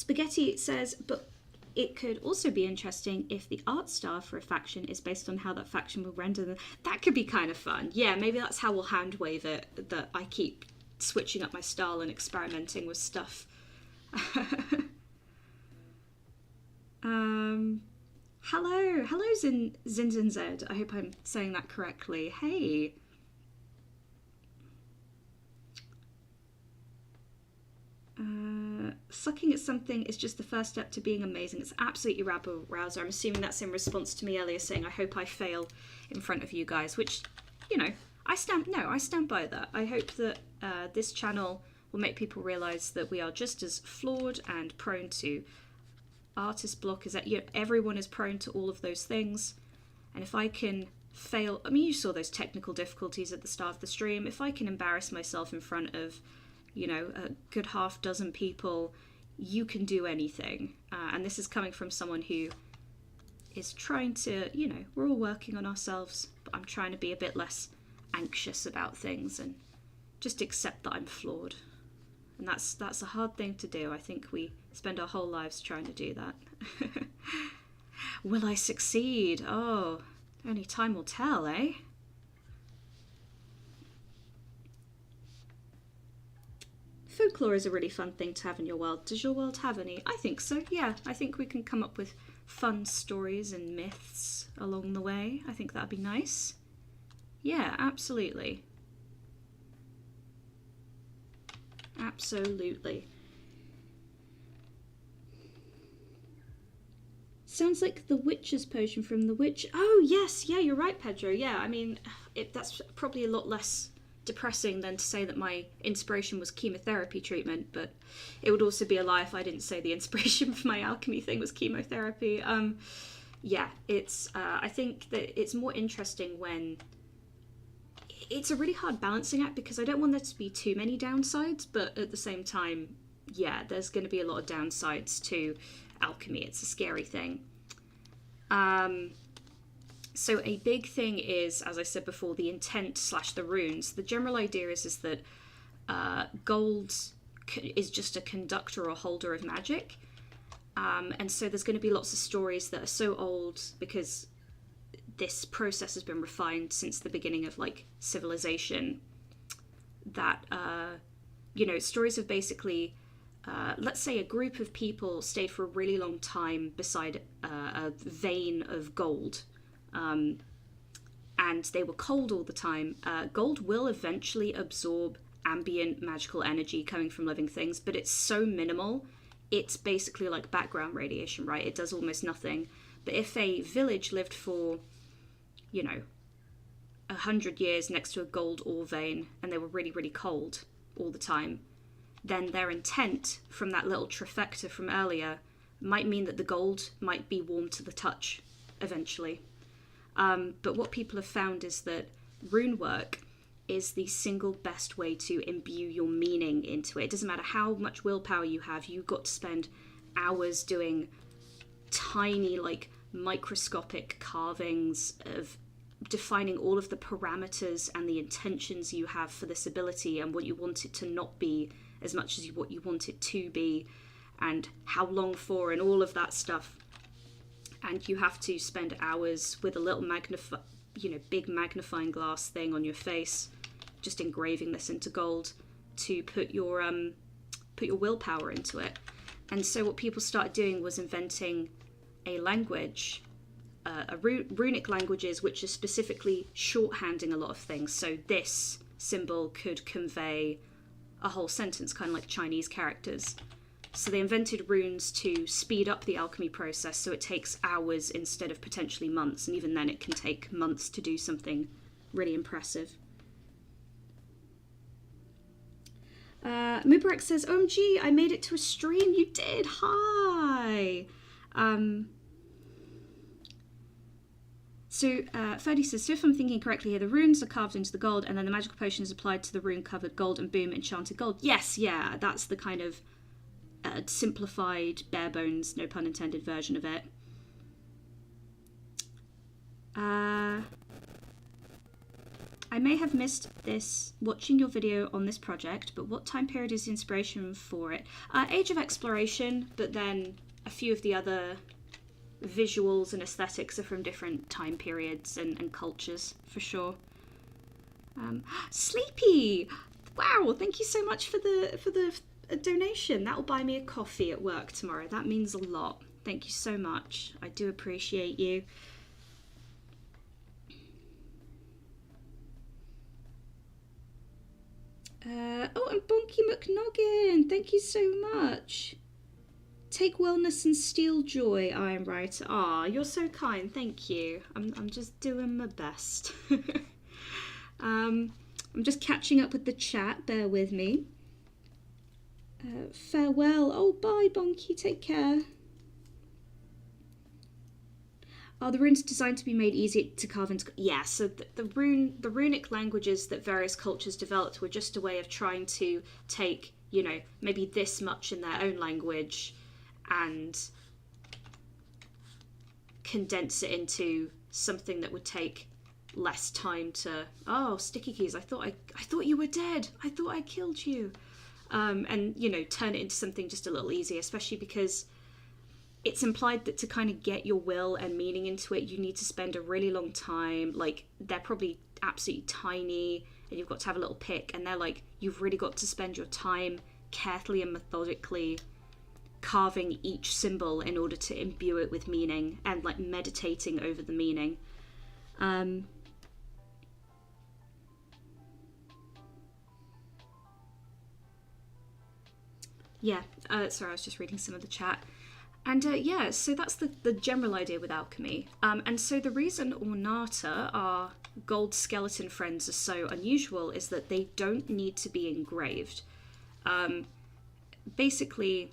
Spaghetti says, but it could also be interesting if the art style for a faction is based on how that faction will render them. That could be kind of fun. Yeah, maybe that's how we'll hand wave it, that I keep switching up my style and experimenting with stuff. Hello Zinzinzed. I hope I'm saying that correctly. Hey. Sucking at something is just the first step to being amazing. It's absolutely rabble rouser. I'm assuming that's in response to me earlier saying I hope I fail in front of you guys, which, you know, I stand by that. I hope that this channel will make people realize that we are just as flawed and prone to artist block as that. You know, everyone is prone to all of those things, and if I can fail, I mean, you saw those technical difficulties at the start of the stream. If I can embarrass myself in front of, you know, a good half dozen people, you can do anything. And this is coming from someone who is trying to, you know, we're all working on ourselves, but I'm trying to be a bit less anxious about things and just accept that I'm flawed. And that's a hard thing to do. I think we spend our whole lives trying to do that. Will I succeed? Oh, only time will tell, eh? Folklore is a really fun thing to have in your world. Does your world have any? I think so, yeah. I think we can come up with fun stories and myths along the way. I think that'd be nice. Yeah, absolutely. Absolutely. Sounds like the witch's potion from The Witch. Oh, yes. Yeah, you're right, Pedro. Yeah, I mean, that's probably a lot less depressing than to say that my inspiration was chemotherapy treatment, but it would also be a lie if I didn't say the inspiration for my alchemy thing was chemotherapy. Yeah, it's I think that it's more interesting when it's a really hard balancing act, because I don't want there to be too many downsides, but at the same time, yeah, there's going to be a lot of downsides to alchemy. It's a scary thing. So a big thing is, as I said before, the intent / the runes. The general idea is that gold is just a conductor or holder of magic. And so there's going to be lots of stories that are so old because this process has been refined since the beginning of like civilization, that, you know, stories of basically, let's say a group of people stayed for a really long time beside a vein of gold. And they were cold all the time. Gold will eventually absorb ambient magical energy coming from living things, but it's so minimal. It's basically like background radiation, right? It does almost nothing. But if a village lived for, you know, 100 years next to a gold ore vein and they were really, really cold all the time, then their intent from that little trifecta from earlier might mean that the gold might be warm to the touch eventually. But what people have found is that rune work is the single best way to imbue your meaning into it. It doesn't matter how much willpower you have, you've got to spend hours doing tiny, like, microscopic carvings of defining all of the parameters and the intentions you have for this ability and what you want it to not be as much as what you want it to be, and how long for, and all of that stuff. And you have to spend hours with a little big magnifying glass thing on your face, just engraving this into gold to put your willpower into it. And so what people started doing was inventing a language, runic languages, which are specifically shorthanding a lot of things. So this symbol could convey a whole sentence, kind of like Chinese characters. So they invented runes to speed up the alchemy process, so it takes hours instead of potentially months, and even then it can take months to do something really impressive. Mubarak says, OMG, I made it to a stream. You did. Hi. So Ferdy says, so if I'm thinking correctly here, the runes are carved into the gold and then the magical potion is applied to the rune covered gold and boom, enchanted gold. Yes, yeah, that's the kind of simplified, bare bones, no pun intended version of it. I may have missed this watching your video on this project, but what time period is the inspiration for it? Age of Exploration, but then a few of the other visuals and aesthetics are from different time periods and cultures, for sure. Sleepy! Wow, thank you so much for the donation. That will buy me a coffee at work tomorrow. That means a lot. Thank you so much. I do appreciate you. Oh, and Bonky McNoggin, thank you so much. Take wellness and steal joy, I am right. Ah, you're so kind, thank you. I'm just doing my best. I'm just catching up with the chat, bear with me. Farewell. Oh, bye, Bonky, take care. Are the runes designed to be made easy to carve into? Yeah, so the runic languages that various cultures developed were just a way of trying to take, you know, maybe this much in their own language and condense it into something that would take less time to. Oh, sticky keys! I thought you were dead. I thought I killed you. And you know, turn it into something just a little easier, especially because it's implied that to kind of get your will and meaning into it, you need to spend a really long time. Like, they're probably absolutely tiny, and you've got to have a little pick, and they're like, you've really got to spend your time carefully and methodically carving each symbol in order to imbue it with meaning, and like meditating over the meaning. Yeah, sorry, I was just reading some of the chat. And yeah, so that's the general idea with alchemy. And so the reason Onata, our gold skeleton friends, are so unusual is that they don't need to be engraved. Basically,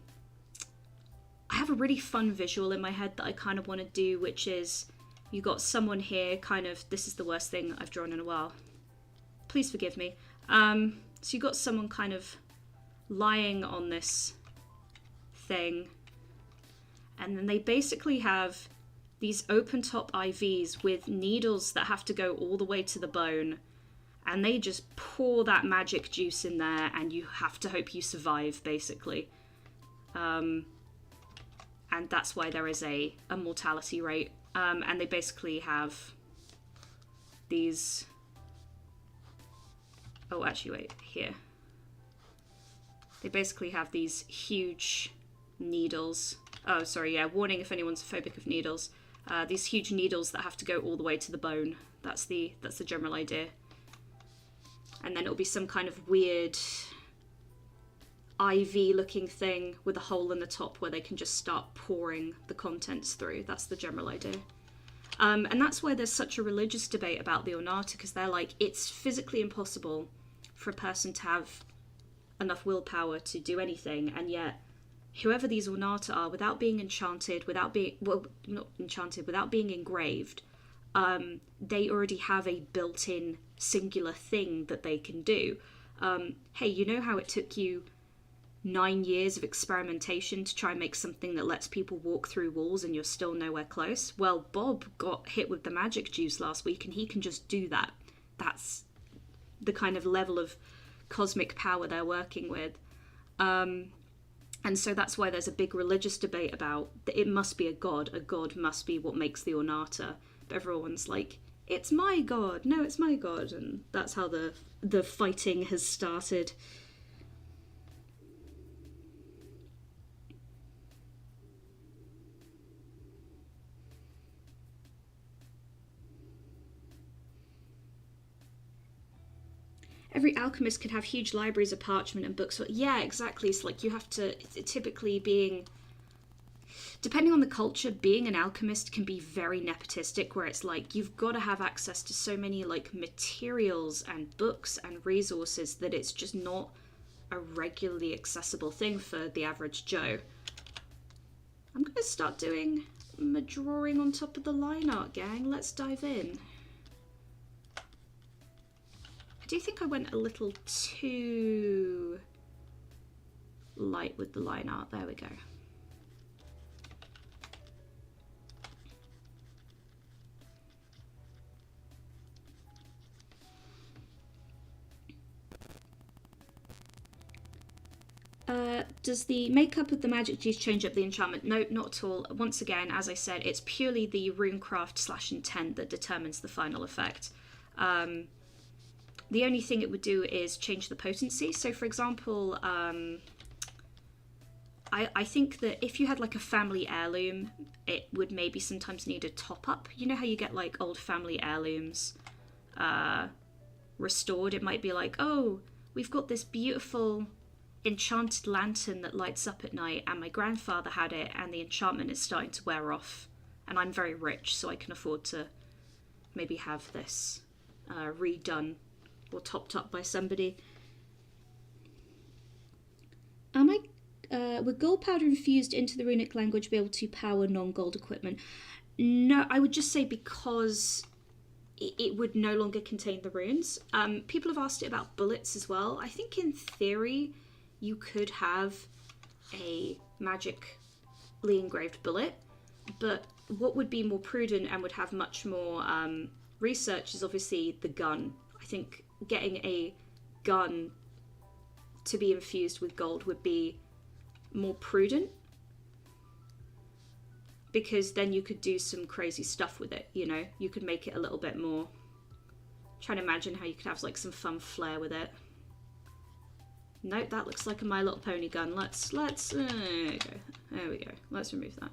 I have a really fun visual in my head that I kind of want to do, which is you got someone here, kind of, this is the worst thing I've drawn in a while. Please forgive me. So you got someone kind of lying on this thing, and then they basically have these open top IVs with needles that have to go all the way to the bone, and they just pour that magic juice in there, and you have to hope you survive, basically. And that's why there is a mortality rate. And they basically have these... Oh, actually, wait, here. They basically have these huge needles. Oh, sorry, yeah, warning if anyone's phobic of needles. These huge needles that have to go all the way to the bone. That's the general idea. And then it'll be some kind of weird IV-looking thing with a hole in the top where they can just start pouring the contents through. That's the general idea. And that's why there's such a religious debate about the Onata, because they're like, it's physically impossible for a person to have enough willpower to do anything, and yet whoever these Onata are, without being enchanted, without being, well, not enchanted, without being engraved, they already have a built-in singular thing that they can do. Hey, you know how it took you 9 years of experimentation to try and make something that lets people walk through walls and you're still nowhere close? Well, Bob got hit with the magic juice last week and he can just do that. That's the kind of level of cosmic power they're working with. And so that's why there's a big religious debate about that it must be a god must be what makes the Onata. But everyone's like, it's my god, no, it's my god. And that's how the fighting has started. Every alchemist could have huge libraries of parchment and books. Yeah, exactly. It's like you have to, typically being, depending on the culture, being an alchemist can be very nepotistic, where it's like you've got to have access to so many like materials and books and resources that it's just not a regularly accessible thing for the average Joe. I'm going to start doing my drawing on top of the line art, gang. Let's dive in. I do think I went a little too light with the line art. There we go. Does the makeup of the magic juice change up the enchantment? No, not at all. Once again, as I said, it's purely the runecraft/intent that determines the final effect. The only thing it would do is change the potency. So, for example, I think that if you had like a family heirloom, it would maybe sometimes need a top up. You know how you get like old family heirlooms restored? It might be like, oh, we've got this beautiful enchanted lantern that lights up at night, and my grandfather had it, and the enchantment is starting to wear off, and I'm very rich, so I can afford to maybe have this redone or topped up by somebody. Would gold powder infused into the runic language be able to power non-gold equipment? No, I would just say because it would no longer contain the runes. People have asked it about bullets as well. I think in theory you could have a magically engraved bullet, but what would be more prudent and would have much more research is obviously the gun. I think getting a gun to be infused with gold would be more prudent, because then you could do some crazy stuff with it, you know? You could make it a little bit more... I'm trying to imagine how you could have like some fun flair with it. Nope, that looks like a My Little Pony gun. Let's there we go. Let's remove that.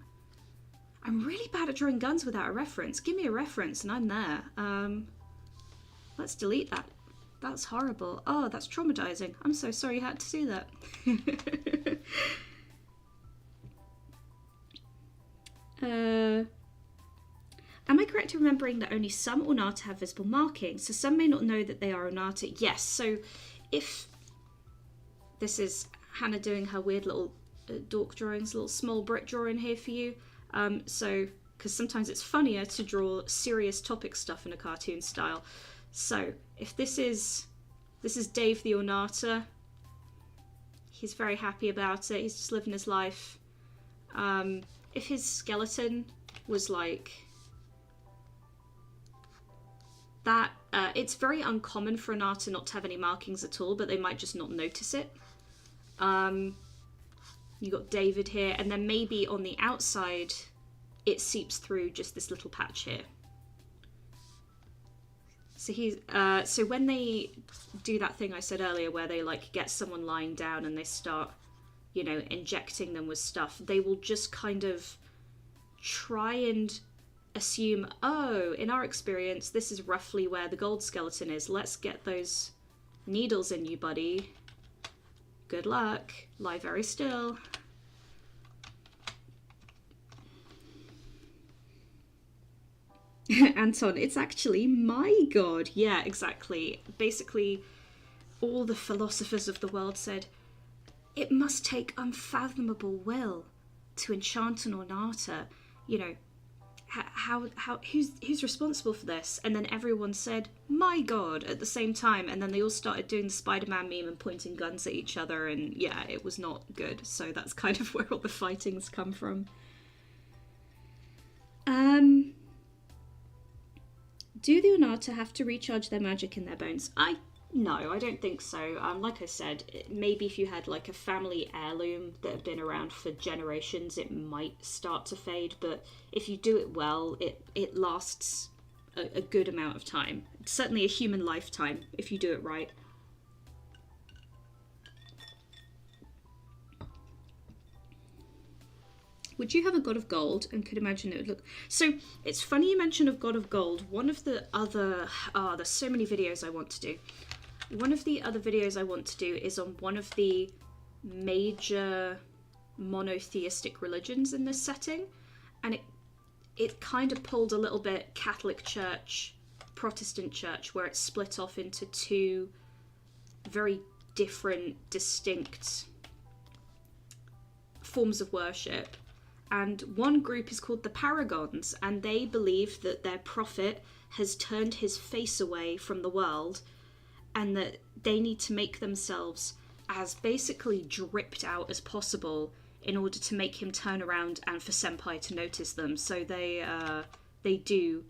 I'm really bad at drawing guns without a reference. Give me a reference and I'm there. Let's delete that. That's horrible. Oh, that's traumatizing. I'm so sorry you had to see that. Am I correct in remembering that only some Onata have visible markings, so some may not know that they are Onata? Yes, so if... This is Hannah doing her weird little dork drawings, little small brick drawing here for you. So, because sometimes it's funnier to draw serious topic stuff in a cartoon style. So, if this is Dave the Onata, he's very happy about it, he's just living his life. If his skeleton was like that, it's very uncommon for Onata not to have any markings at all, but they might just not notice it. You got David here, and then maybe on the outside it seeps through just this little patch here. So so when they do that thing I said earlier where they like get someone lying down and they start, you know, injecting them with stuff, they will just kind of try and assume, oh, in our experience this is roughly where the gold skeleton is, let's get those needles in you, buddy. Good luck. Lie very still. Anton, it's actually my god. Yeah, exactly. Basically, all the philosophers of the world said, it must take unfathomable will to enchant an Onata. You know, who's responsible for this? And then everyone said, my god, at the same time, and then they all started doing the Spider-Man meme and pointing guns at each other, and yeah, it was not good. So that's kind of where all the fighting's come from. Do the Onata have to recharge their magic in their bones? No, I don't think so. Like I said, maybe if you had like a family heirloom that had been around for generations, it might start to fade, but if you do it well, it lasts a good amount of time. It's certainly a human lifetime if you do it right. Would you have a God of Gold and could imagine it would look... So, it's funny you mentioned a God of Gold. One of the other... there's so many videos I want to do. One of the other videos I want to do is on one of the major monotheistic religions in this setting. And it kind of pulled a little bit Catholic Church, Protestant Church, where it's split off into two very different, distinct forms of worship. And one group is called the Paragons, and they believe that their prophet has turned his face away from the world and that they need to make themselves as basically dripped out as possible in order to make him turn around and for Senpai to notice them. So they do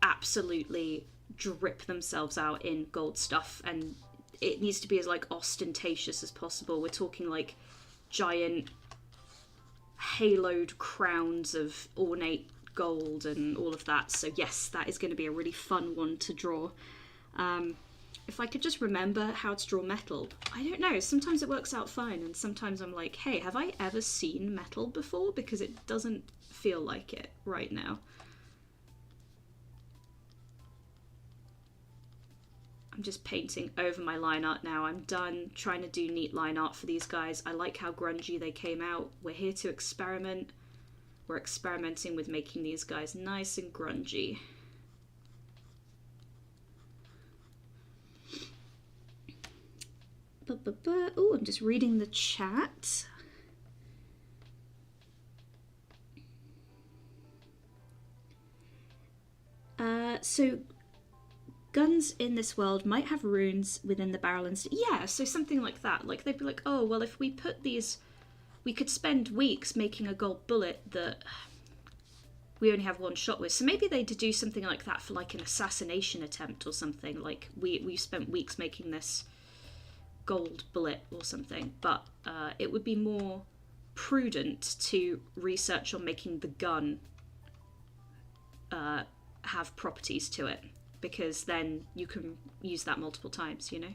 absolutely drip themselves out in gold stuff, and it needs to be as like ostentatious as possible. We're talking like giant haloed crowns of ornate gold and all of that. So yes, that is going to be a really fun one to draw. If I could just remember how to draw metal. I don't know, sometimes it works out fine, and sometimes I'm like, hey, have I ever seen metal before? Because it doesn't feel like it right now. I'm just painting over my line art now. I'm done trying to do neat line art for these guys. I like how grungy they came out. We're here to experiment. We're experimenting with making these guys nice and grungy. Oh, I'm just reading the chat. So guns in this world might have runes within the barrel and yeah, so something like that. Like they'd be like, oh, well, if we put these, we could spend weeks making a gold bullet that we only have one shot with. So maybe they'd do something like that for like an assassination attempt or something. Like we spent weeks making this gold bullet or something, but it would be more prudent to research on making the gun have properties to it, because then you can use that multiple times, you know?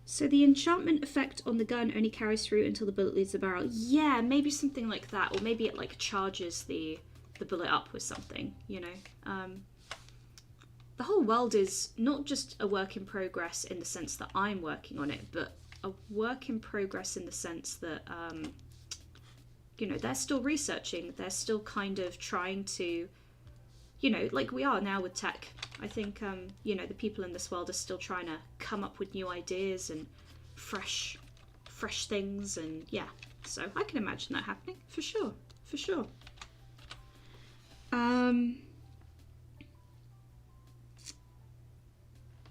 So the enchantment effect on the gun only carries through until the bullet leaves the barrel. Yeah, maybe something like that. Or maybe it like charges the bullet up with something, you know. The whole world is not just a work in progress in the sense that I'm working on it, but a work in progress in the sense that, you know, they're still researching. They're still kind of trying to, you know, like we are now with tech. I think, you know, the people in this world are still trying to come up with new ideas and fresh things, and yeah. So I can imagine that happening, for sure, for sure.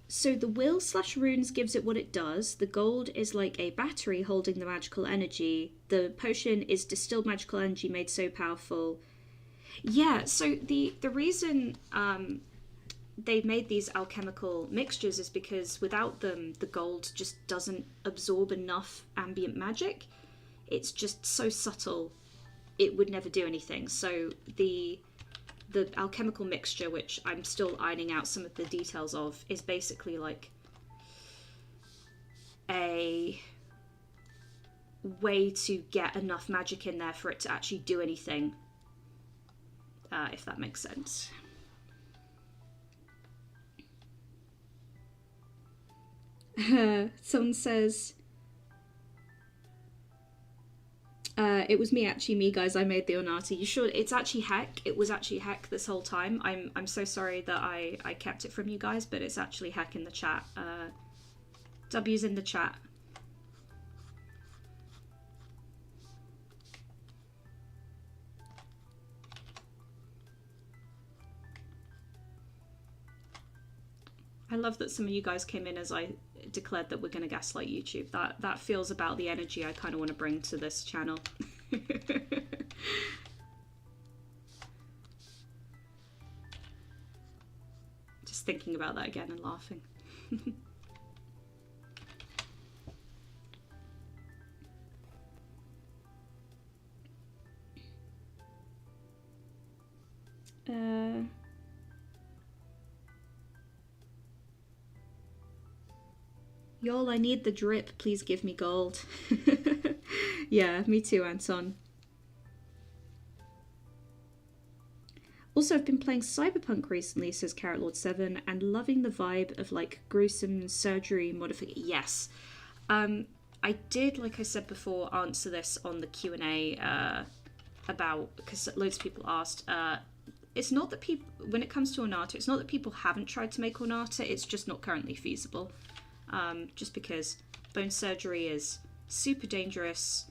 So the will/runes gives it what it does. The gold is like a battery holding the magical energy. The potion is distilled magical energy made so powerful. Yeah, so the reason they made these alchemical mixtures is because without them, the gold just doesn't absorb enough ambient magic. It's just so subtle, it would never do anything. So the alchemical mixture, which I'm still ironing out some of the details of, is basically like a way to get enough magic in there for it to actually do anything, if that makes sense. Someone says, it was me guys, I made the Onata. You sure it's actually heck? It was actually heck this whole time. I'm so sorry that I kept it from you guys, but it's actually heck in the chat. W's in the chat. I love that some of you guys came in as I declared that we're going to gaslight YouTube. That feels about the energy I kind of want to bring to this channel. Just thinking about that again and laughing. Y'all, I need the drip. Please give me gold. Yeah, me too, Anton. Also, I've been playing Cyberpunk recently, says Carrot Lord 7, and loving the vibe of like gruesome surgery modification. Yes. I did, like I said before, answer this on the Q&A about, because loads of people asked. It's not that people, when it comes to Onata, it's not that people haven't tried to make Onata, it's just not currently feasible. Just because bone surgery is super dangerous,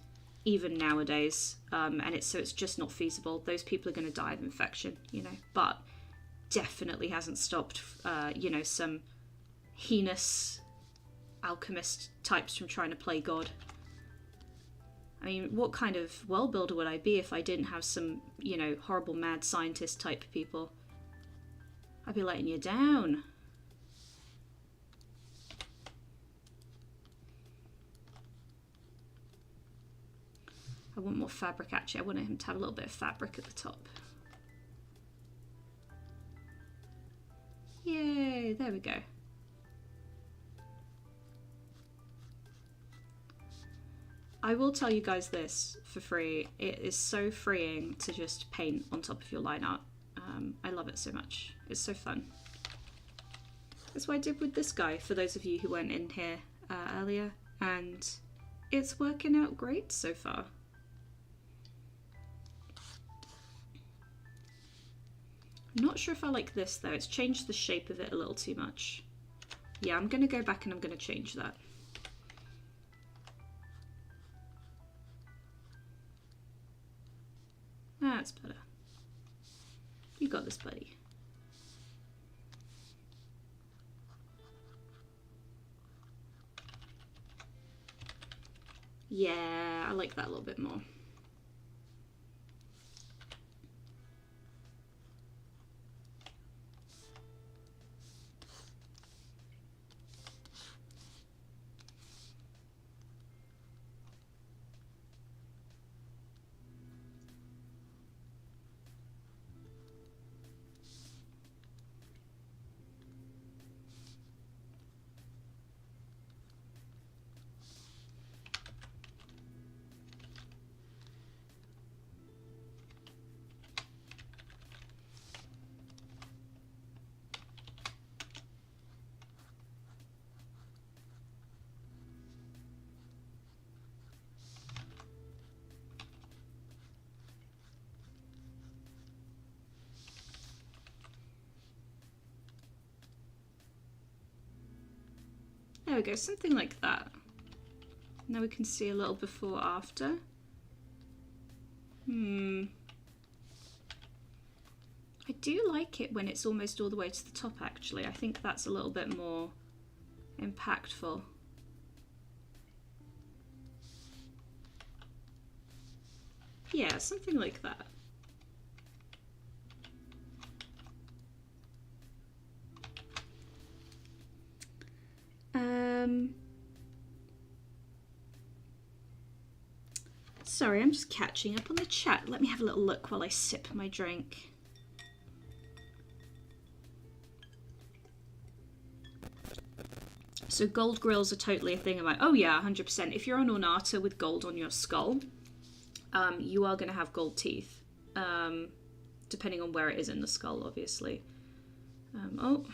even nowadays, and it's just not feasible. Those people are going to die of infection, you know. But definitely hasn't stopped, you know, some heinous alchemist types from trying to play God. I mean, what kind of world builder would I be if I didn't have some, you know, horrible mad scientist type people? I'd be letting you down. I want more fabric, actually. I wanted him to have a little bit of fabric at the top. Yay, there we go. I will tell you guys this for free. It is so freeing to just paint on top of your line art. I love it so much. It's so fun. That's what I did with this guy, for those of you who weren't in here earlier. And it's working out great so far. I'm not sure if I like this though. It's changed the shape of it a little too much. Yeah, I'm going to go back and I'm going to change that. That's better. You got this, buddy. Yeah, I like that a little bit more. There we go, something like that. Now we can see a little before after. I do like it when it's almost all the way to the top, actually. I think that's a little bit more impactful. Yeah, something like that. Sorry, I'm just catching up on the chat. Let me have a little look while I sip my drink. So gold grills are totally a thing. I'm like, oh yeah, 100%. If you're on Onata with gold on your skull, you are going to have gold teeth. Depending on where it is in the skull, obviously. Oh.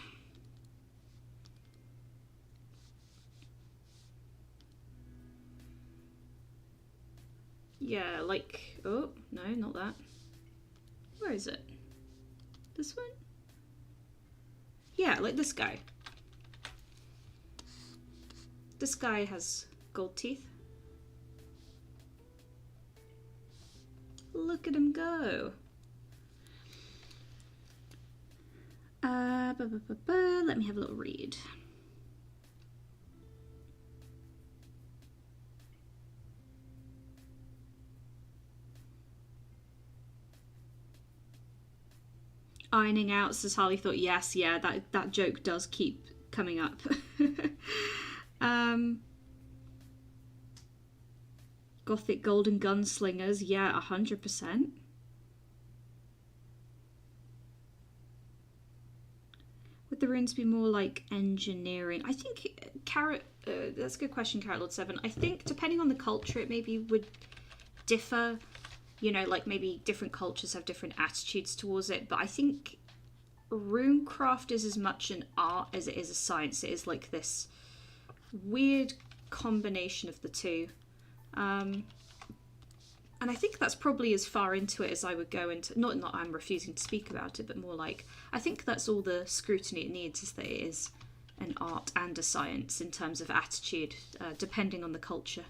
Yeah, like, oh, no, not that. Where is it? This one? Yeah, like this guy. This guy has gold teeth. Look at him go. Let me have a little read. Ironing out, says Harley. Thought, yes, yeah, that joke does keep coming up. Gothic golden gunslingers, yeah, 100%. Would the runes be more like engineering? I think Carrot. That's a good question, Carrot Lord 7. I think depending on the culture, it maybe would differ. You know, like maybe different cultures have different attitudes towards it. But I think runecraft is as much an art as it is a science. It is like this weird combination of the two. And I think that's probably as far into it as I would go into. Not I'm refusing to speak about it, but more like I think that's all the scrutiny it needs, is that it is an art and a science in terms of attitude, depending on the culture.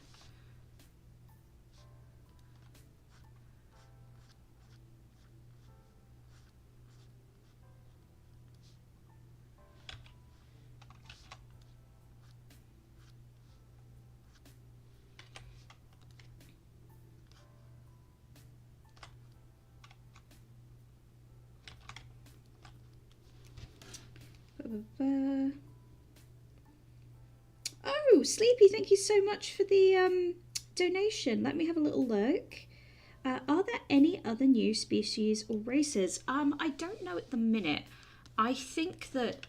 Oh, Sleepy, thank you so much for the donation. Let me have a little look. Are there any other new species or races? I don't know at the minute. I think that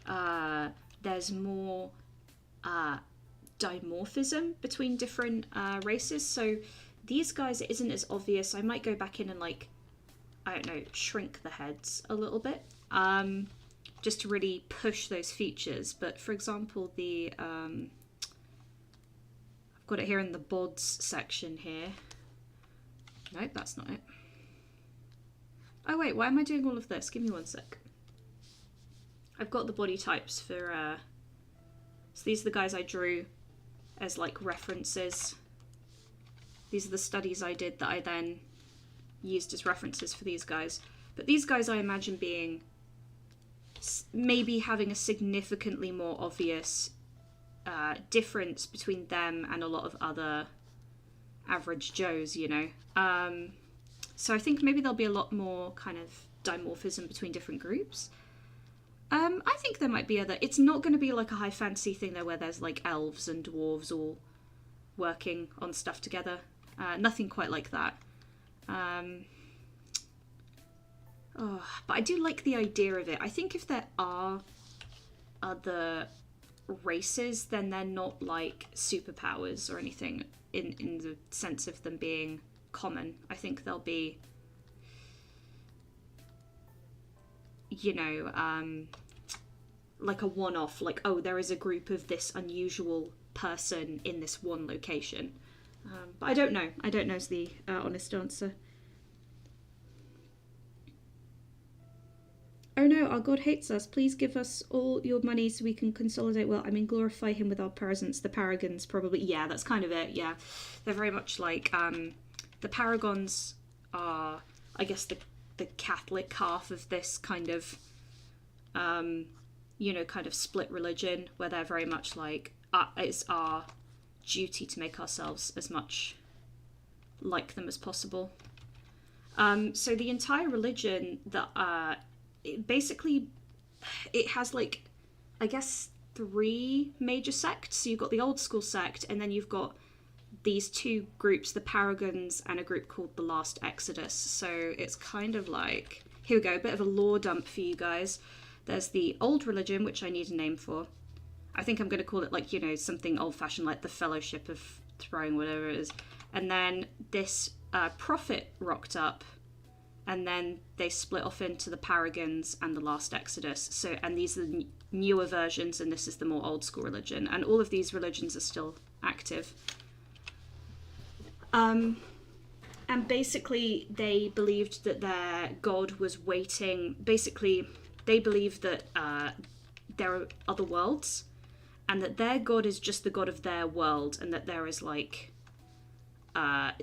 there's more dimorphism between different races. So these guys, it isn't as obvious. I might go back in and like, I don't know, shrink the heads a little bit. Just to really push those features. But for example, the I've got it here in the bods section here. No, that's not it. Oh wait, why am I doing all of this? Give me one sec. I've got the body types for so these are the guys I drew as like references. These are the studies I did that I then used as references for these guys. But these guys I imagine being maybe having a significantly more obvious difference between them and a lot of other average Joes, you know. So I think maybe there'll be a lot more kind of dimorphism between different groups. I think there might be other... It's not going to be like a high fantasy thing though, where there's like elves and dwarves all working on stuff together. Nothing quite like that. But I do like the idea of it. I think if there are other races, then they're not like superpowers or anything in the sense of them being common. I think they'll be, you know, like a one-off, like, oh, there is a group of this unusual person in this one location. But I don't know. I don't know is the honest answer. Oh no, our god hates us. Please give us all your money so we can consolidate. Well, I mean, glorify him with our presence. The Paragons probably. Yeah, that's kind of it. Yeah. They're very much like, the Paragons are, I guess, the Catholic half of this kind of, you know, kind of split religion, where they're very much like, it's our duty to make ourselves as much like them as possible. So the entire religion that, basically, it has like, I guess, 3 major sects. So you've got the old school sect, and then you've got these 2 groups, the Paragons and a group called the Last Exodus. So it's kind of like, here we go, a bit of a lore dump for you guys. There's the old religion, which I need a name for. I think I'm going to call it like, you know, something old-fashioned like the Fellowship of Throwing, whatever it is. And then this prophet rocked up, and then they split off into the Paragons and the Last Exodus. So, and these are the newer versions, and this is the more old school religion. And all of these religions are still active. And basically, they believed that their god was waiting. Basically, they believed that there are other worlds, and that their god is just the god of their world, and that there is like...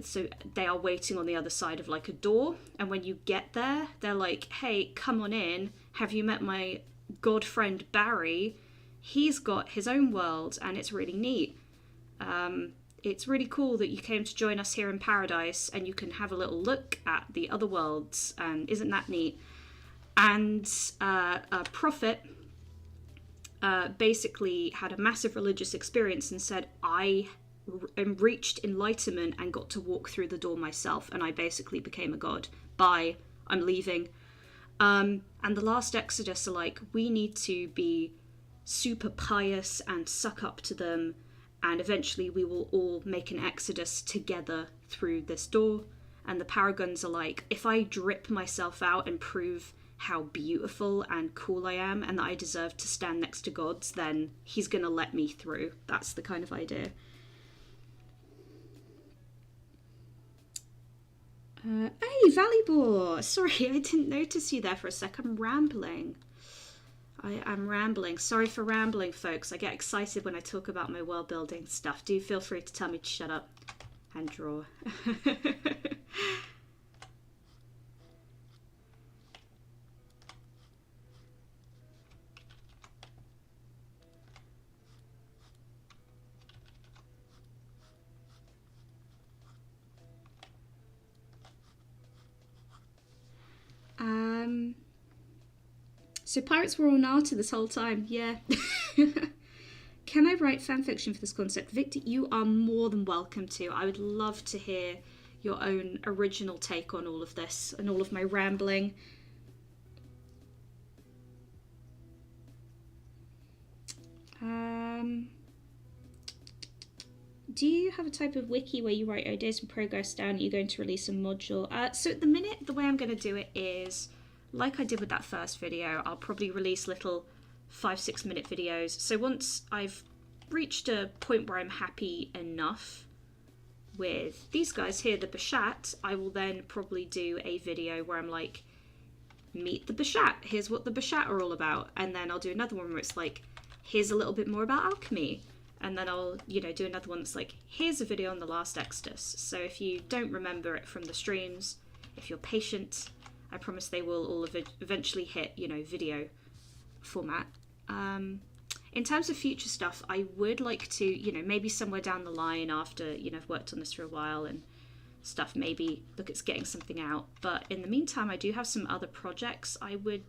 so they are waiting on the other side of like a door, and when you get there, they're like, hey, come on in. Have you met my god friend Barry? He's got his own world, and it's really neat. It's really cool that you came to join us here in Paradise, and you can have a little look at the other worlds, and isn't that neat? And a prophet basically had a massive religious experience and said, I reached enlightenment and got to walk through the door myself, and I basically became a god. Bye, I'm leaving. And the Last Exodus are like, we need to be super pious and suck up to them, and eventually we will all make an exodus together through this door. And the Paragons are like, if I drip myself out and prove how beautiful and cool I am, and that I deserve to stand next to gods, then he's gonna let me through. That's the kind of idea. Hey, Valleybor! Sorry, I didn't notice you there for a sec. I'm rambling. I am rambling. Sorry for rambling, folks. I get excited when I talk about my world building stuff. Do feel free to tell me to shut up and draw. So pirates were Onata this whole time, yeah. Can I write fanfiction for this concept? Victor, you are more than welcome to. I would love to hear your own original take on all of this and all of my rambling. Do you have a type of wiki where you write ideas and progress down? Are you going to release a module? So at the minute, the way I'm going to do it is, like I did with that first video, I'll probably release little 5-6 minute videos. So once I've reached a point where I'm happy enough with these guys here, the Bashat, I will then probably do a video where I'm like, meet the Bashat, here's what the Bashat are all about. And then I'll do another one where it's like, here's a little bit more about alchemy. And then I'll, do another one that's like, here's a video on the last Exodus. So if you don't remember it from the streams, if you're patient, I promise they will all eventually hit, video format. In terms of future stuff, I would like to, maybe somewhere down the line after, I've worked on this for a while and stuff, maybe look at getting something out. But in the meantime, I do have some other projects I would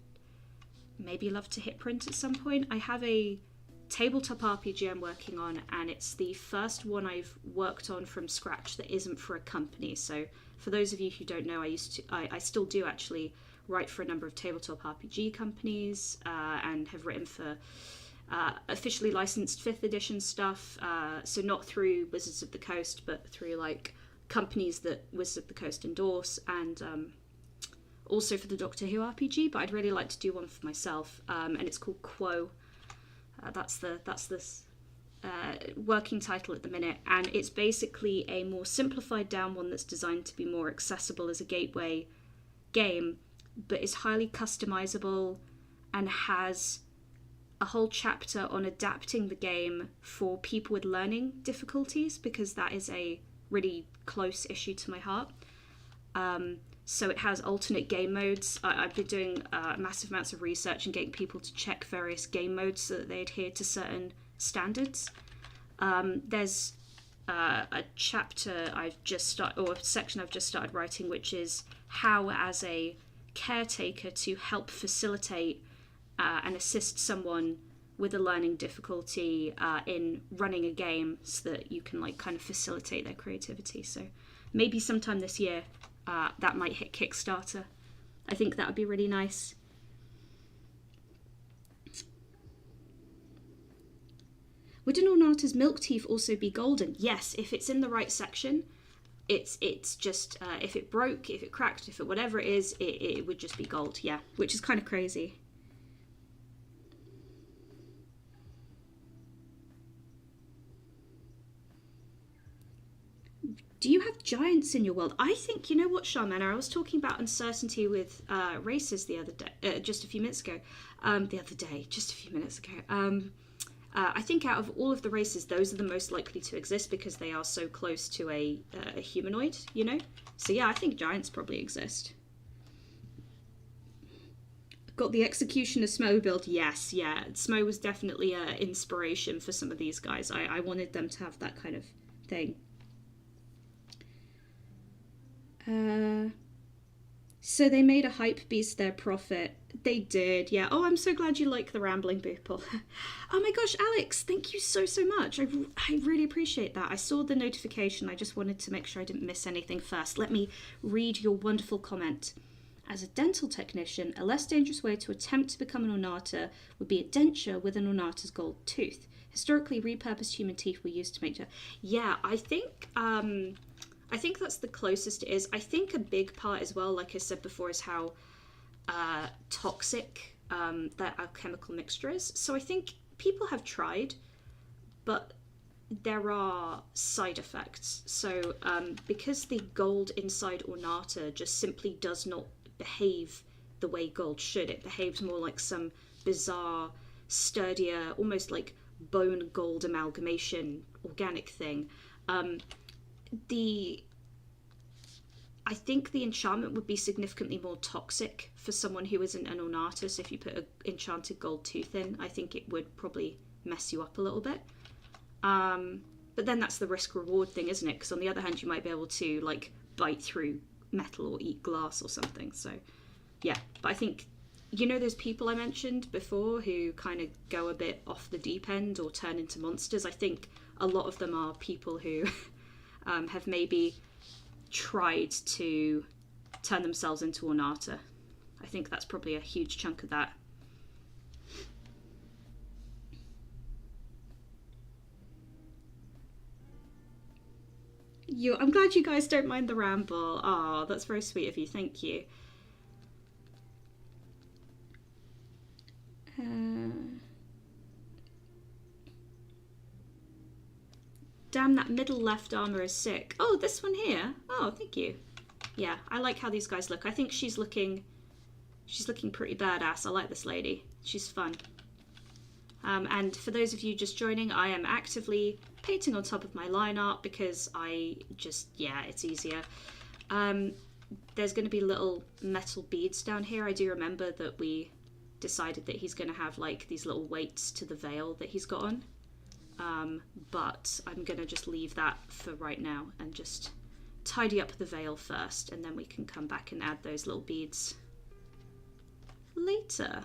maybe love to hit print at some point. I have a tabletop RPG I'm working on, and it's the first one I've worked on from scratch that isn't for a company. So for those of you who don't know, I still do actually write for a number of tabletop RPG companies, and have written for officially licensed 5th edition stuff, so not through Wizards of the Coast, but through like companies that Wizards of the Coast endorse, and also for the Doctor Who RPG, but I'd really like to do one for myself, and it's called Quo. That's the working title at the minute, and it's basically a more simplified down one that's designed to be more accessible as a gateway game, but is highly customizable and has a whole chapter on adapting the game for people with learning difficulties, because that is a really close issue to my heart. So it has alternate game modes. I've been doing massive amounts of research and getting people to check various game modes so that they adhere to certain standards. There's a chapter I've just started, or a section I've just started writing, which is how, as a caretaker, to help facilitate and assist someone with a learning difficulty in running a game, so that you can like kind of facilitate their creativity. So maybe sometime this year that might hit Kickstarter. I think that would be really nice. Would an Onata's milk teeth also be golden? Yes, if it's in the right section. It's just, if it broke, if it cracked, if it whatever it is, it would just be gold, yeah, which is kind of crazy. Do you have giants in your world? I think, you know what, Charmander, I was talking about uncertainty with races the other day, just a few minutes ago. I think out of all of the races, those are the most likely to exist because they are so close to a humanoid, So yeah, I think giants probably exist. Got the Executioner Smo build? Yes, yeah. Smo was definitely an inspiration for some of these guys. I wanted them to have that kind of thing. So they made a hype beast their prophet. They did, yeah. Oh, I'm so glad you like the rambling people. Oh my gosh, Alex, thank you so much. I really appreciate that. I saw the notification. I just wanted to make sure I didn't miss anything first. Let me read your wonderful comment. As a dental technician, a less dangerous way to attempt to become an Onata would be a denture with an Onata's gold tooth. Historically, repurposed human teeth were used to make... Yeah, I think that's the closest it is. I think a big part as well, like I said before, is how toxic that alchemical mixture is. So I think people have tried, but there are side effects. So because the gold inside Onata just simply does not behave the way gold should, it behaves more like some bizarre, sturdier, almost like bone gold amalgamation organic thing. I think the enchantment would be significantly more toxic for someone who isn't an Onata. So if you put an enchanted gold tooth in, I think it would probably mess you up a little bit. But then that's the risk-reward thing, isn't it? Because on the other hand, you might be able to like bite through metal or eat glass or something. So yeah, but I think you know those people I mentioned before who kind of go a bit off the deep end or turn into monsters? I think a lot of them are people who have maybe tried to turn themselves into Onata. I think that's probably a huge chunk of that. I'm glad you guys don't mind the ramble. Oh, that's very sweet of you. Thank you. Damn, that middle left armor is sick. Oh, this one here. Oh, thank you. Yeah, I like how these guys look. I think she's looking pretty badass. I like this lady. She's fun. And for those of you just joining, I am actively painting on top of my line art because it's easier. There's going to be little metal beads down here. I do remember that we decided that he's going to have like these little weights to the veil that he's got on. But I'm going to just leave that for right now and just tidy up the veil first, and then we can come back and add those little beads later.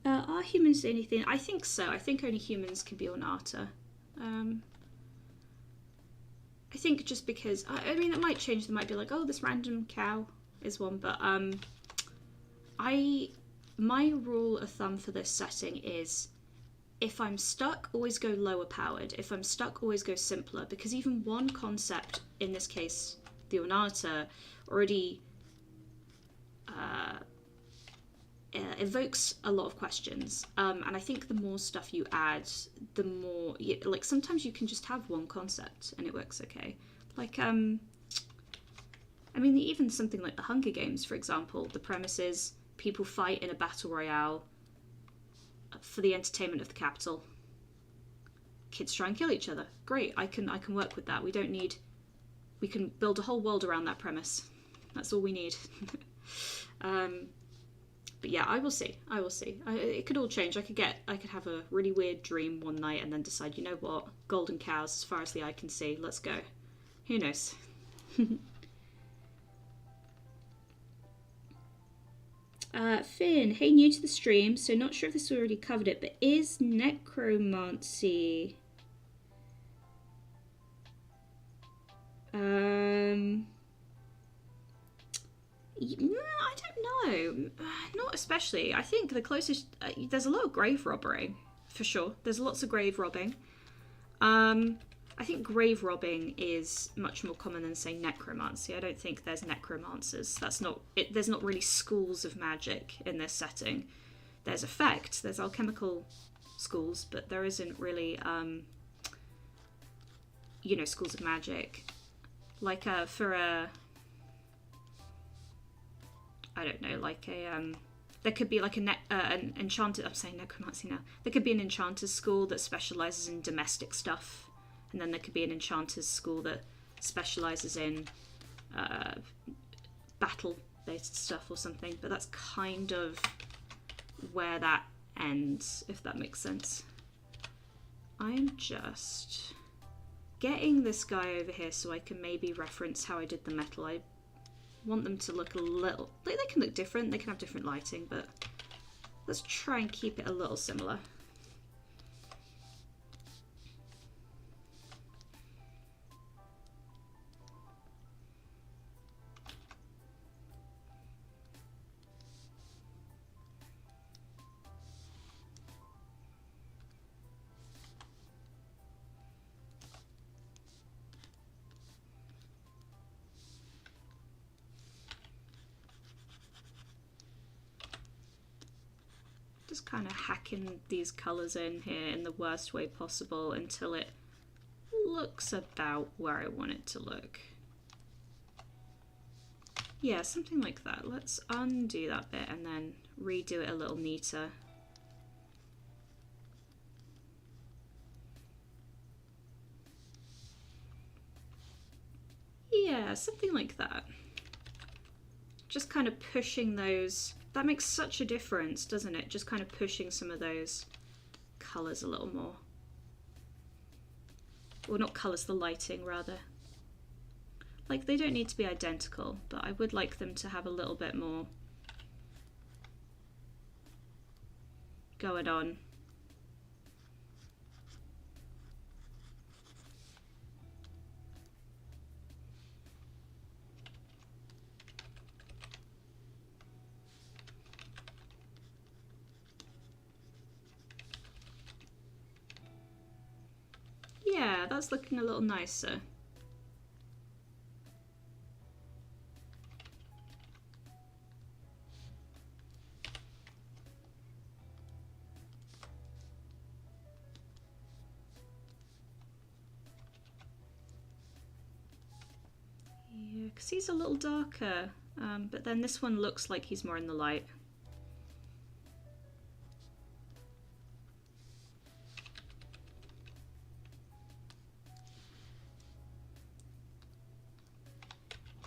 Are humans anything? I think so. I think only humans can be Onata. I think just because, I mean, it might change. They might be like, oh, this random cow is one, but my rule of thumb for this setting is if I'm stuck, always go lower powered. If I'm stuck, always go simpler, because even one concept, in this case, the Onata, already evokes a lot of questions, and I think the more stuff you add, the more like sometimes you can just have one concept and it works okay. Like I mean, even something like the Hunger Games, for example, the premise is people fight in a battle royale for the entertainment of the capital. Kids try and kill each other. Great, I can work with that. We can build a whole world around that premise. That's all we need. But yeah, I will see. It could all change. I could have a really weird dream one night and then decide, you know what, golden cows as far as the eye can see. Let's go. Who knows? Finn, hey, new to the stream, so not sure if this already covered it, but is necromancy I don't know. Not especially. I think the closest there's a lot of grave robbing, for sure. There's lots of grave robbing. I think grave robbing is much more common than, say, necromancy. I don't think there's necromancers. That's not it. There's not really schools of magic in this setting. There's effect. There's alchemical schools, but there isn't really, schools of magic. Like for a, I don't know, like a there could be like an enchanted. I'm saying necromancy now. There could be an enchanter's school that specializes in domestic stuff. And then there could be an enchanter's school that specializes in battle-based stuff or something. But that's kind of where that ends, if that makes sense. I'm just getting this guy over here so I can maybe reference how I did the metal. I want them to look a little... They can look different, they can have different lighting, but let's try and keep it a little similar. Just kind of hacking these colours in here in the worst way possible until it looks about where I want it to look. Yeah, something like that. Let's undo that bit and then redo it a little neater. Yeah, something like that. Just kind of pushing those. That makes such a difference, doesn't it? Just kind of pushing some of those colours a little more. Well, not colours, the lighting rather. Like, they don't need to be identical, but I would like them to have a little bit more going on. Yeah, that's looking a little nicer. Yeah, because he's a little darker, but then this one looks like he's more in the light.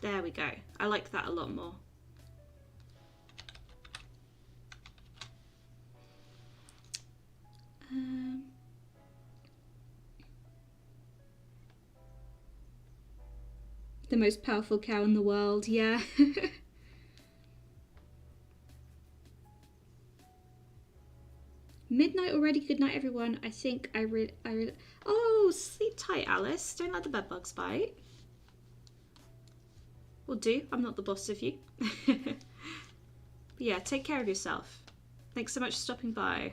There we go. I like that a lot more. The most powerful cow in the world, yeah. Midnight already. Good night, everyone. I think I really. Oh, sleep tight, Alice. Don't let the bed bugs bite. Will do. I'm not the boss of you. But yeah, take care of yourself. Thanks so much for stopping by.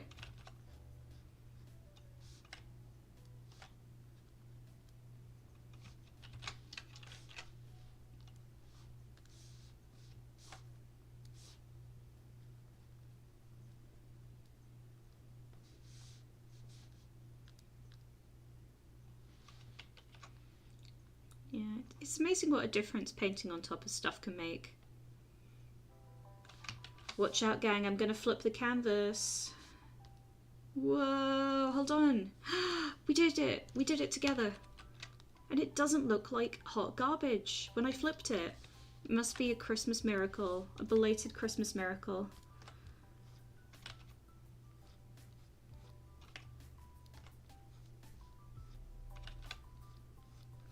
Yeah, it's amazing what a difference painting on top of stuff can make. Watch out, gang, I'm gonna flip the canvas. Whoa, hold on. We did it. We did it together. And it doesn't look like hot garbage when I flipped it. It must be a Christmas miracle, a belated Christmas miracle.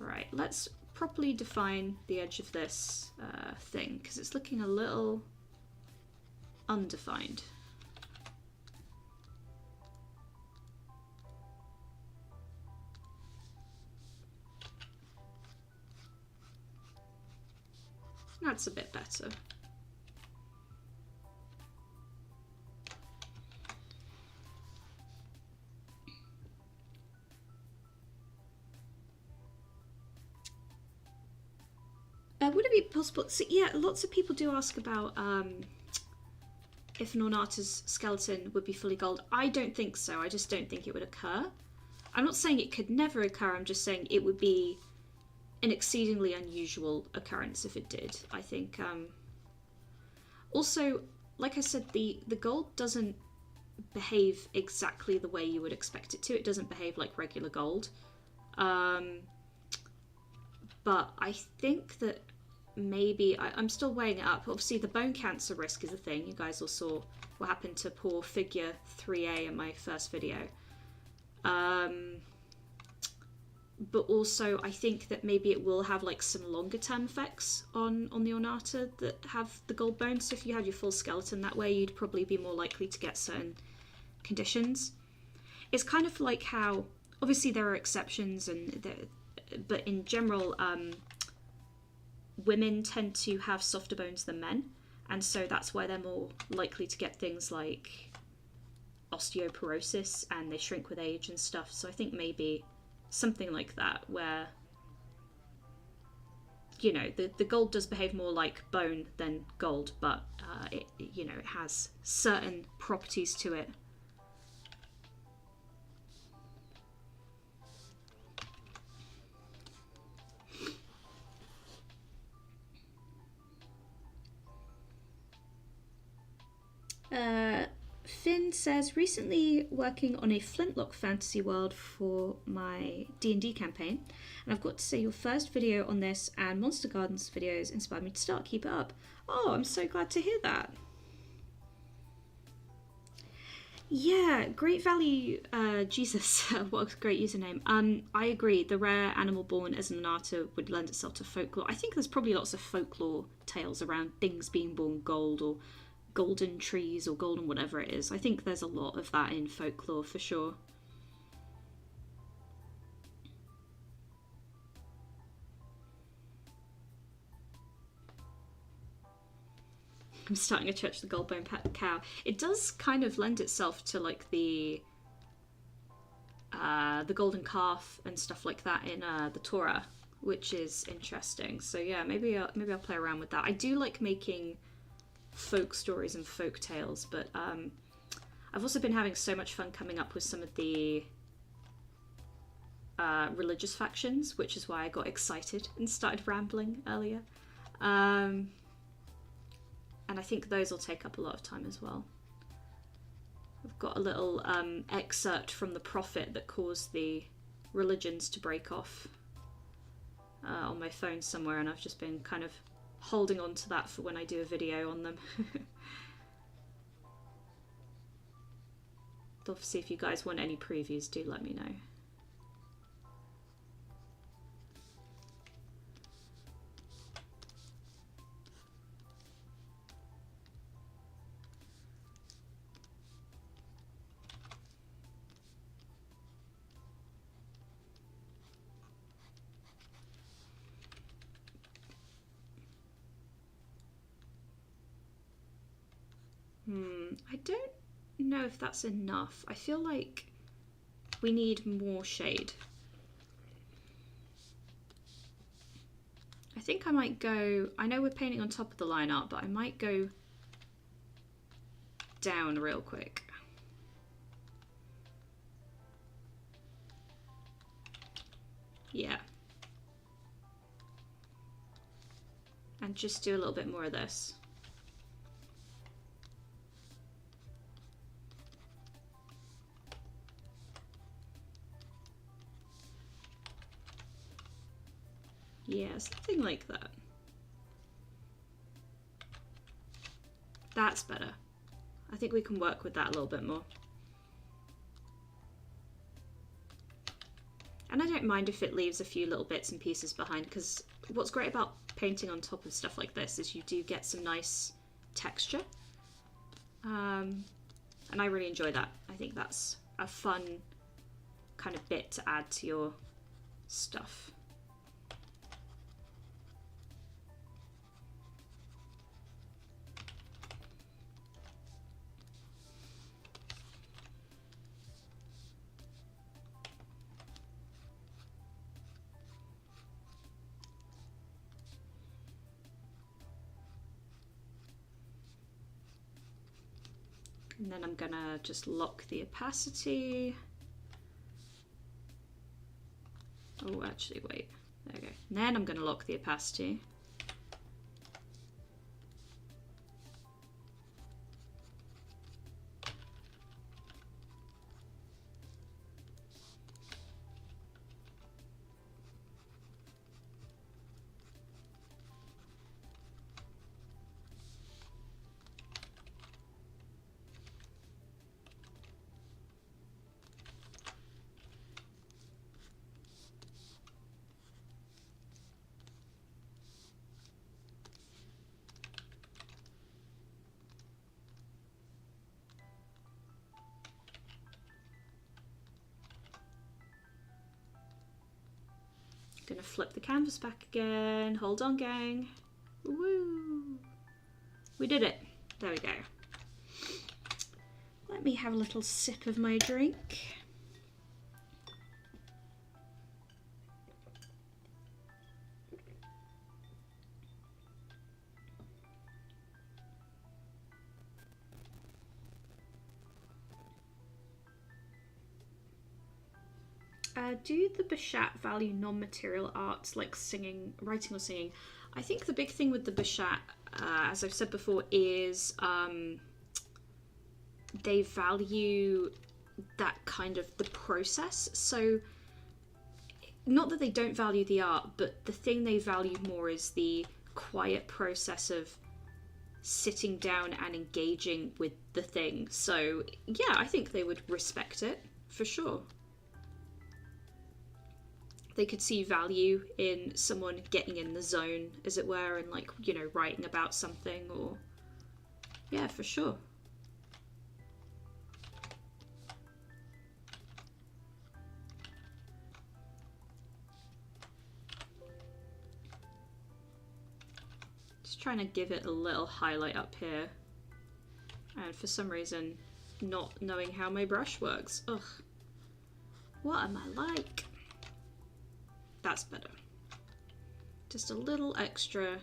Right, let's properly define the edge of this thing, because it's looking a little undefined. That's a bit better. Would it be possible? So, yeah, lots of people do ask about if an Onata's skeleton would be fully gold. I don't think so. I just don't think it would occur. I'm not saying it could never occur. I'm just saying it would be an exceedingly unusual occurrence if it did. I think. Also, like I said, the gold doesn't behave exactly the way you would expect it to. It doesn't behave like regular gold. But I think that maybe I'm still weighing it up. Obviously, the bone cancer risk is a thing. You guys all saw what happened to poor figure 3A in my first video. But also, I think that maybe it will have like some longer term effects on the Onata that have the gold bones. So if you had your full skeleton that way, you'd probably be more likely to get certain conditions. It's kind of like how, obviously there are exceptions, but in general, women tend to have softer bones than men, and so that's why they're more likely to get things like osteoporosis, and they shrink with age and stuff. So I think maybe something like that, where, you know, the gold does behave more like bone than gold, but it, you know, it has certain properties to it. Finn says, recently working on a flintlock fantasy world for my D&D campaign, and I've got to say your first video on this and Monster Gardens videos inspired me to start. Keep it up. Oh, I'm so glad to hear that. Yeah, Great Value, Jesus, what a great username. I agree, the rare animal born as an Onata would lend itself to folklore. I think there's probably lots of folklore tales around things being born gold or golden trees or golden whatever it is. I think there's a lot of that in folklore for sure. I'm starting a church, the Goldbone Cow. It does kind of lend itself to like the golden calf and stuff like that in the Torah, which is interesting. So yeah, maybe I'll play around with that. I do like making folk stories and folk tales, but I've also been having so much fun coming up with some of the religious factions, which is why I got excited and started rambling earlier. And I think those will take up a lot of time as well. I've got a little excerpt from the prophet that caused the religions to break off on my phone somewhere, and I've just been kind of holding on to that for when I do a video on them. Obviously, if you guys want any previews, do let me know. I don't know if that's enough. I feel like we need more shade. I think I might go, I know we're painting on top of the line art, but I might go down real quick. Yeah. And just do a little bit more of this. Yeah, something like that. That's better. I think we can work with that a little bit more. And I don't mind if it leaves a few little bits and pieces behind, because what's great about painting on top of stuff like this is you do get some nice texture. And I really enjoy that. I think that's a fun kind of bit to add to your stuff. And then I'm gonna just lock the opacity. Oh, actually, wait. There we go. And then I'm gonna lock the opacity. Gonna flip the canvas back again. Hold on, gang. Woo! We did it. There we go. Let me have a little sip of my drink. Do the Bashat value non-material arts like singing, writing or singing? I think the big thing with the Bashat, as I've said before, is they value that kind of the process. So not that they don't value the art, but the thing they value more is the quiet process of sitting down and engaging with the thing. So yeah, I think they would respect it for sure. They could see value in someone getting in the zone, as it were, and like, you know, writing about something, or yeah, for sure. Just trying to give it a little highlight up here, and for some reason not knowing how my brush works. Ugh, what am I like? That's better. Just a little extra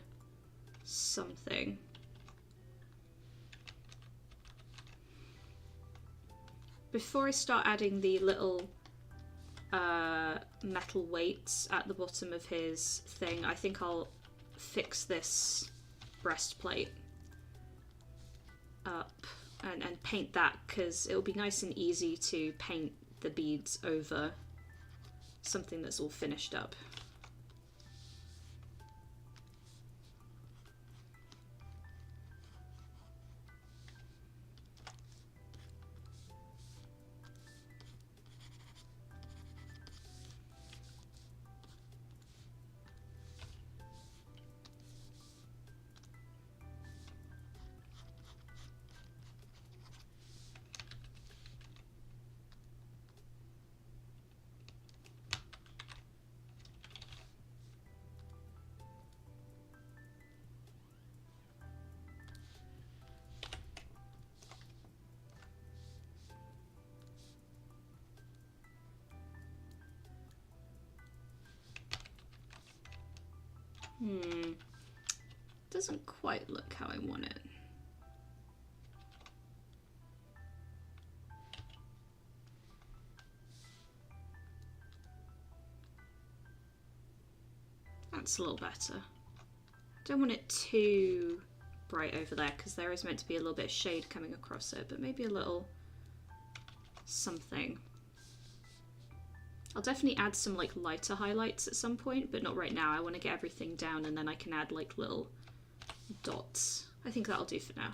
something. Before I start adding the little metal weights at the bottom of his thing, I think I'll fix this breastplate up and paint that, because it'll be nice and easy to paint the beads over something that's all finished up. Doesn't quite look how I want it. That's a little better. Don't want it too bright over there, because there is meant to be a little bit of shade coming across it, but maybe a little something. I'll definitely add some like lighter highlights at some point, but not right now. I want to get everything down and then I can add like little dots. I think that'll do for now.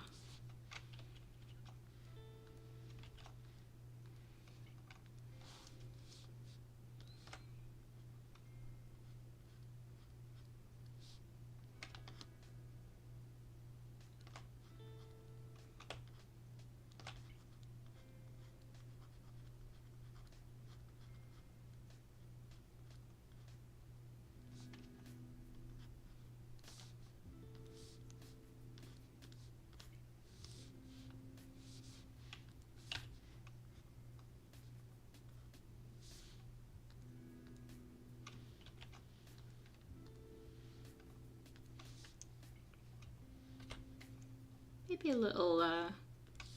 Maybe a little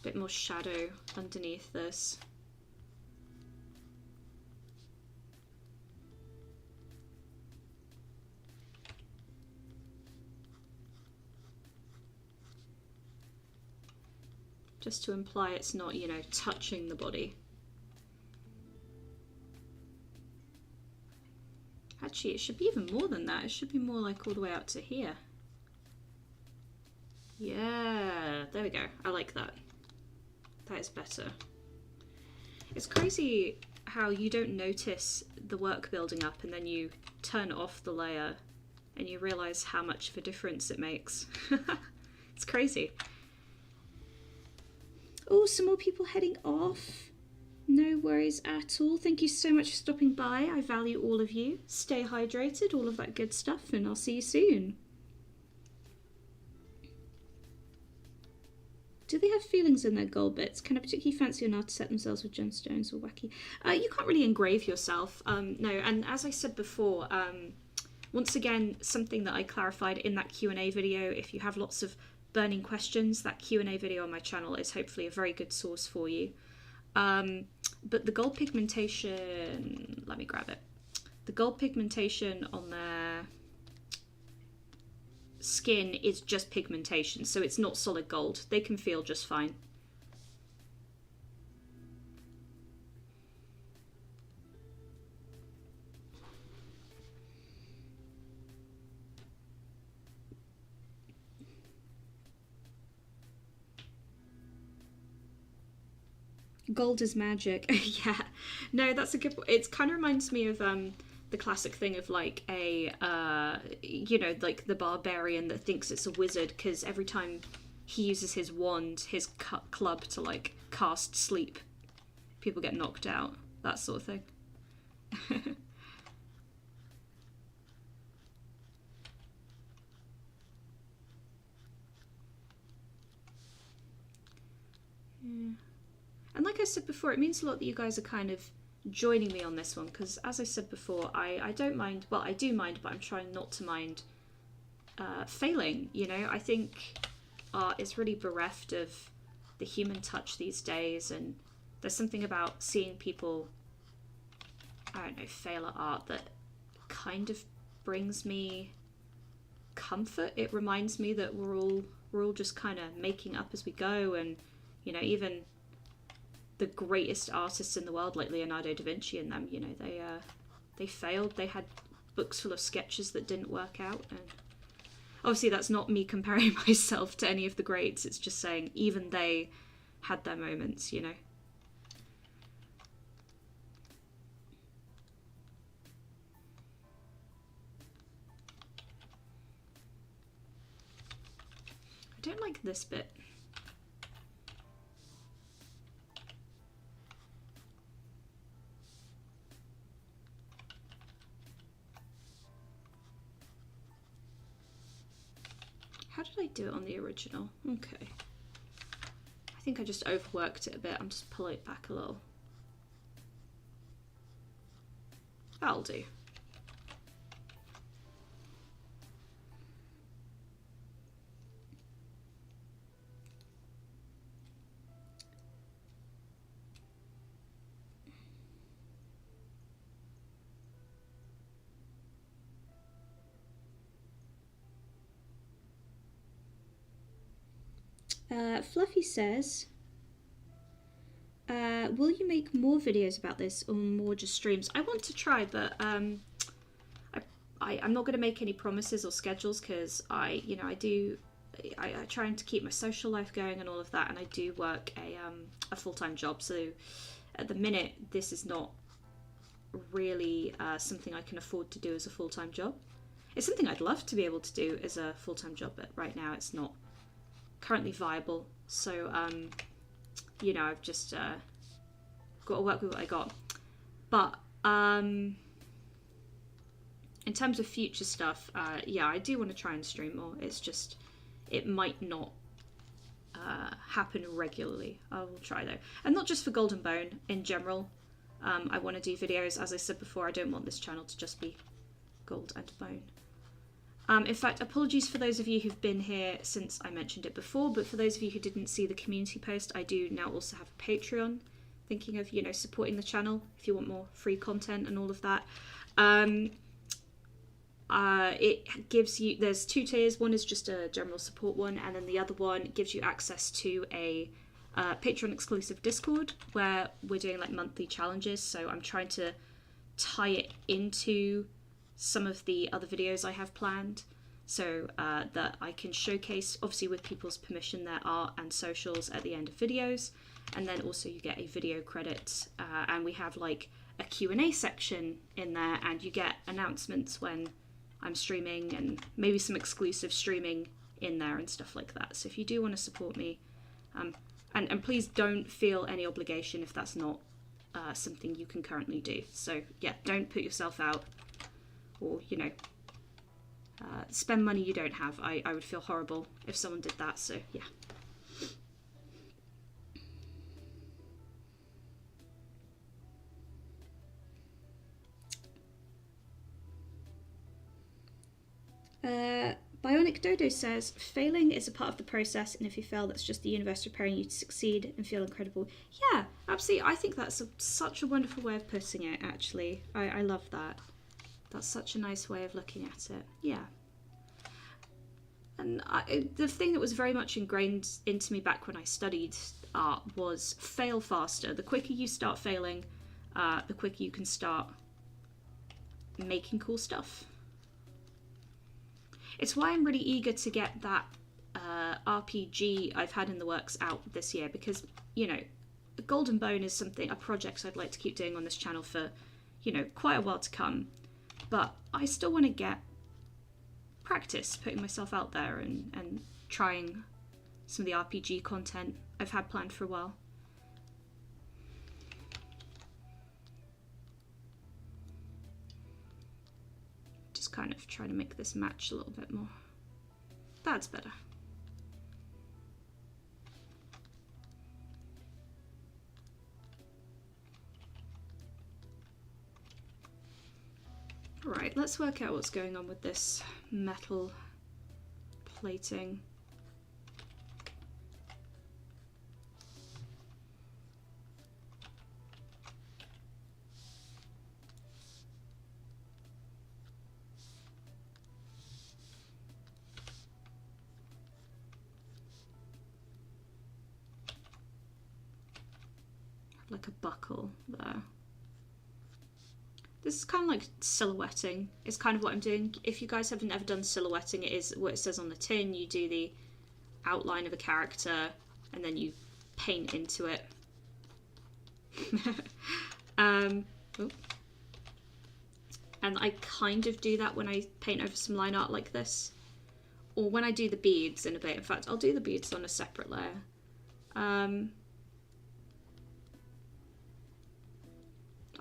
bit more shadow underneath this. Just to imply it's not, you know, touching the body. Actually, it should be even more than that. It should be more like all the way out to here. Yeah, there we go. I like that. That is better. It's crazy how you don't notice the work building up and then you turn off the layer and you realize how much of a difference it makes. It's crazy. Oh, some more people heading off. No worries at all. Thank you so much for stopping by. I value all of you. Stay hydrated, all of that good stuff, and I'll see you soon. Do they have feelings in their gold bits? Can I particularly fancy Onata to set themselves with gemstones or wacky? You can't really engrave yourself. No, and as I said before, once again, something that I clarified in that Q&A video, if you have lots of burning questions, that Q&A video on my channel is hopefully a very good source for you. But the gold pigmentation, let me grab it. The gold pigmentation on their skin is just pigmentation, so it's not solid gold. They can feel just fine. Gold is magic. Yeah. No, that's a good point. It kind of reminds me of the classic thing of like a like the barbarian that thinks it's a wizard because every time he uses his wand, his club to like cast sleep, people get knocked out. That sort of thing. Yeah. And like I said before, it means a lot that you guys are kind of joining me on this one because, as I said before, I don't mind. Well, I do mind, but I'm trying not to mind failing. You know, I think art is really bereft of the human touch these days, and there's something about seeing people, I don't know, fail at art that kind of brings me comfort. It reminds me that we're all just kind of making up as we go, and you know, even the greatest artists in the world like Leonardo da Vinci and them, you know, they failed. They had books full of sketches that didn't work out, and obviously that's not me comparing myself to any of the greats. It's just saying even they had their moments, you know. I don't like this bit. How did I do it on the original? Okay. I think I just overworked it a bit. I'm just pulling it back a little. That'll do. Fluffy says, will you make more videos about this or more just streams? I want to try, but I'm not going to make any promises or schedules because I trying to keep my social life going and all of that, and I do work a full-time job. So at the minute, this is not really something I can afford to do as a full-time job. It's something I'd love to be able to do as a full-time job, but right now it's not currently viable. So you know, I've just got to work with what I got. But in terms of future stuff, yeah, I do want to try and stream more. It's just it might not happen regularly. I will try though, and not just for Golden Bone in general. I want to do videos. As I said before, I don't want this channel to just be Gold and Bone. In fact, apologies for those of you who've been here since I mentioned it before, but for those of you who didn't see the community post, I do now also have a Patreon, thinking of, you know, supporting the channel if you want more free content and all of that. It gives you, there's two tiers. One is just a general support one, and then the other one gives you access to a Patreon exclusive Discord where we're doing like monthly challenges. So I'm trying to tie it into some of the other videos I have planned, so that I can showcase, obviously with people's permission, their art and socials at the end of videos, and then also you get a video credit, and we have like a Q&A section in there, and you get announcements when I'm streaming and maybe some exclusive streaming in there and stuff like that. So if you do want to support me, and please don't feel any obligation if that's not something you can currently do. So yeah, don't put yourself out, or, you know, spend money you don't have. I would feel horrible if someone did that, so yeah. Bionic Dodo says, failing is a part of the process, and if you fail, that's just the universe preparing you to succeed and feel incredible. Yeah, absolutely. I think that's such a wonderful way of putting it, actually. I love that. That's such a nice way of looking at it. Yeah. And the thing that was very much ingrained into me back when I studied art was fail faster. The quicker you start failing, the quicker you can start making cool stuff. It's why I'm really eager to get that RPG I've had in the works out this year, because, you know, Golden Bone is something, a project I'd like to keep doing on this channel for, you know, quite a while to come. But I still want to get practice putting myself out there and trying some of the RPG content I've had planned for a while. Just kind of trying to make this match a little bit more. That's better. Right, let's work out what's going on with this metal plating. Like a buckle there. This is kind of like silhouetting. It's kind of what I'm doing. If you guys haven't ever done silhouetting, it is what it says on the tin. You do the outline of a character and then you paint into it. And I kind of do that when I paint over some line art like this. Or when I do the beads in a bit. In fact, I'll do the beads on a separate layer.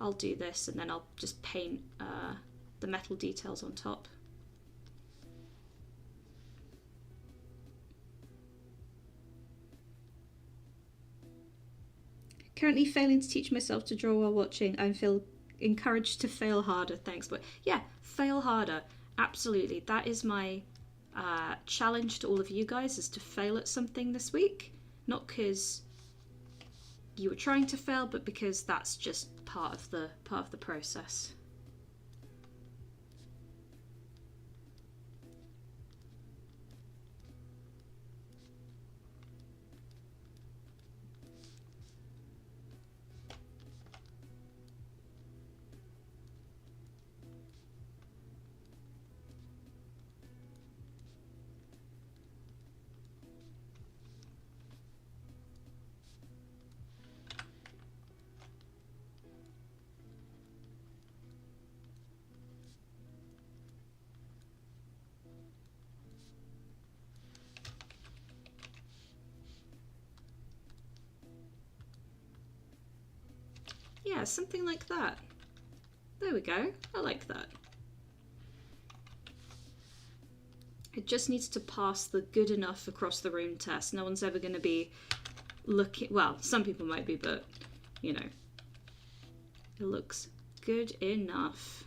I'll do this and then I'll just paint the metal details on top. Currently failing to teach myself to draw while watching. I feel encouraged to fail harder, thanks. But yeah, fail harder, absolutely. That is my challenge to all of you guys, is to fail at something this week. Not because you were trying to fail, but because that's just part of the process. Yeah, something like that. There we go. I like that. It just needs to pass the good enough across the room test. No one's ever going to be looking... Well, some people might be, but, you know, it looks good enough.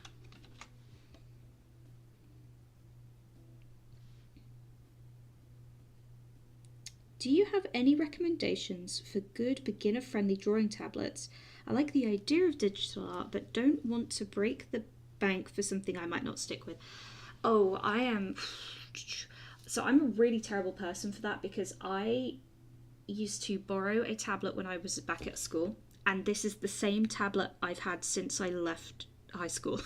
Do you have any recommendations for good beginner-friendly drawing tablets? I like the idea of digital art, but don't want to break the bank for something I might not stick with. Oh, I am... So I'm a really terrible person for that, because I used to borrow a tablet when I was back at school, and this is the same tablet I've had since I left high school.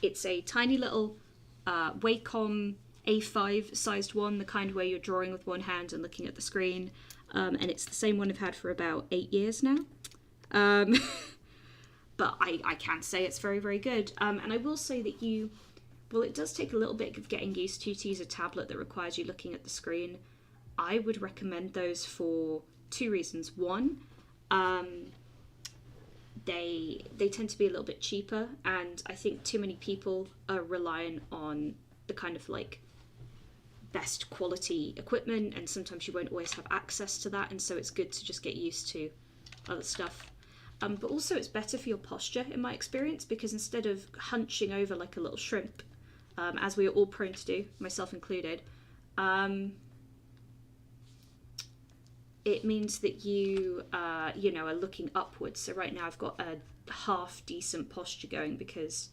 It's a tiny little Wacom A5 sized one, the kind where you're drawing with one hand and looking at the screen, and it's the same one I've had for about 8 years now. But I can say it's very, very good. And I will say that well, it does take a little bit of getting used to use a tablet that requires you looking at the screen. I would recommend those for 2 reasons. One, they tend to be a little bit cheaper, and I think too many people are relying on the kind of like best quality equipment, and sometimes you won't always have access to that, and so it's good to just get used to other stuff. But also it's better for your posture in my experience, because instead of hunching over like a little shrimp, as we are all prone to do, myself included, it means that you know, are looking upwards. So right now I've got a half decent posture going because,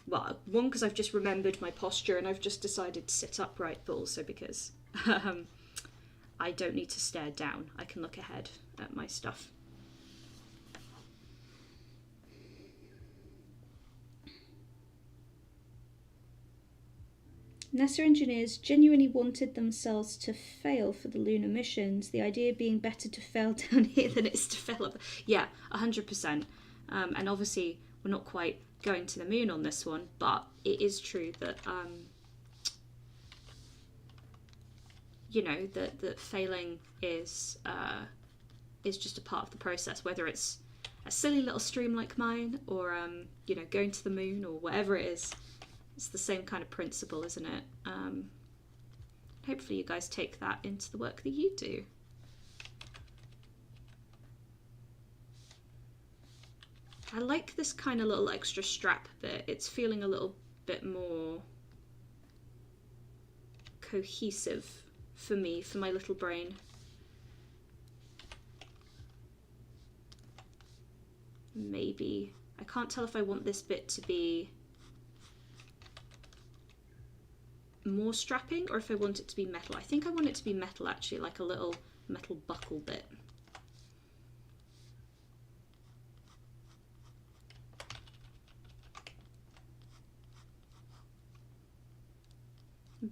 well, one, because I've just remembered my posture and I've just decided to sit upright, but also because I don't need to stare down. I can look ahead at my stuff. NASA engineers genuinely wanted themselves to fail for the lunar missions, the idea being better to fail down here than it is to fail up. Yeah, 100%. And obviously, we're not quite going to the moon on this one, but it is true that, you know, that failing is just a part of the process, whether it's a silly little stream like mine or, you know, going to the moon or whatever it is. It's the same kind of principle, isn't it? Hopefully you guys take that into the work that you do. I like this kind of little extra strap bit. It's feeling a little bit more cohesive for me, for my little brain. Maybe. I can't tell if I want this bit to be more strapping or if I want it to be metal. I think I want it to be metal, actually, like a little metal buckle bit.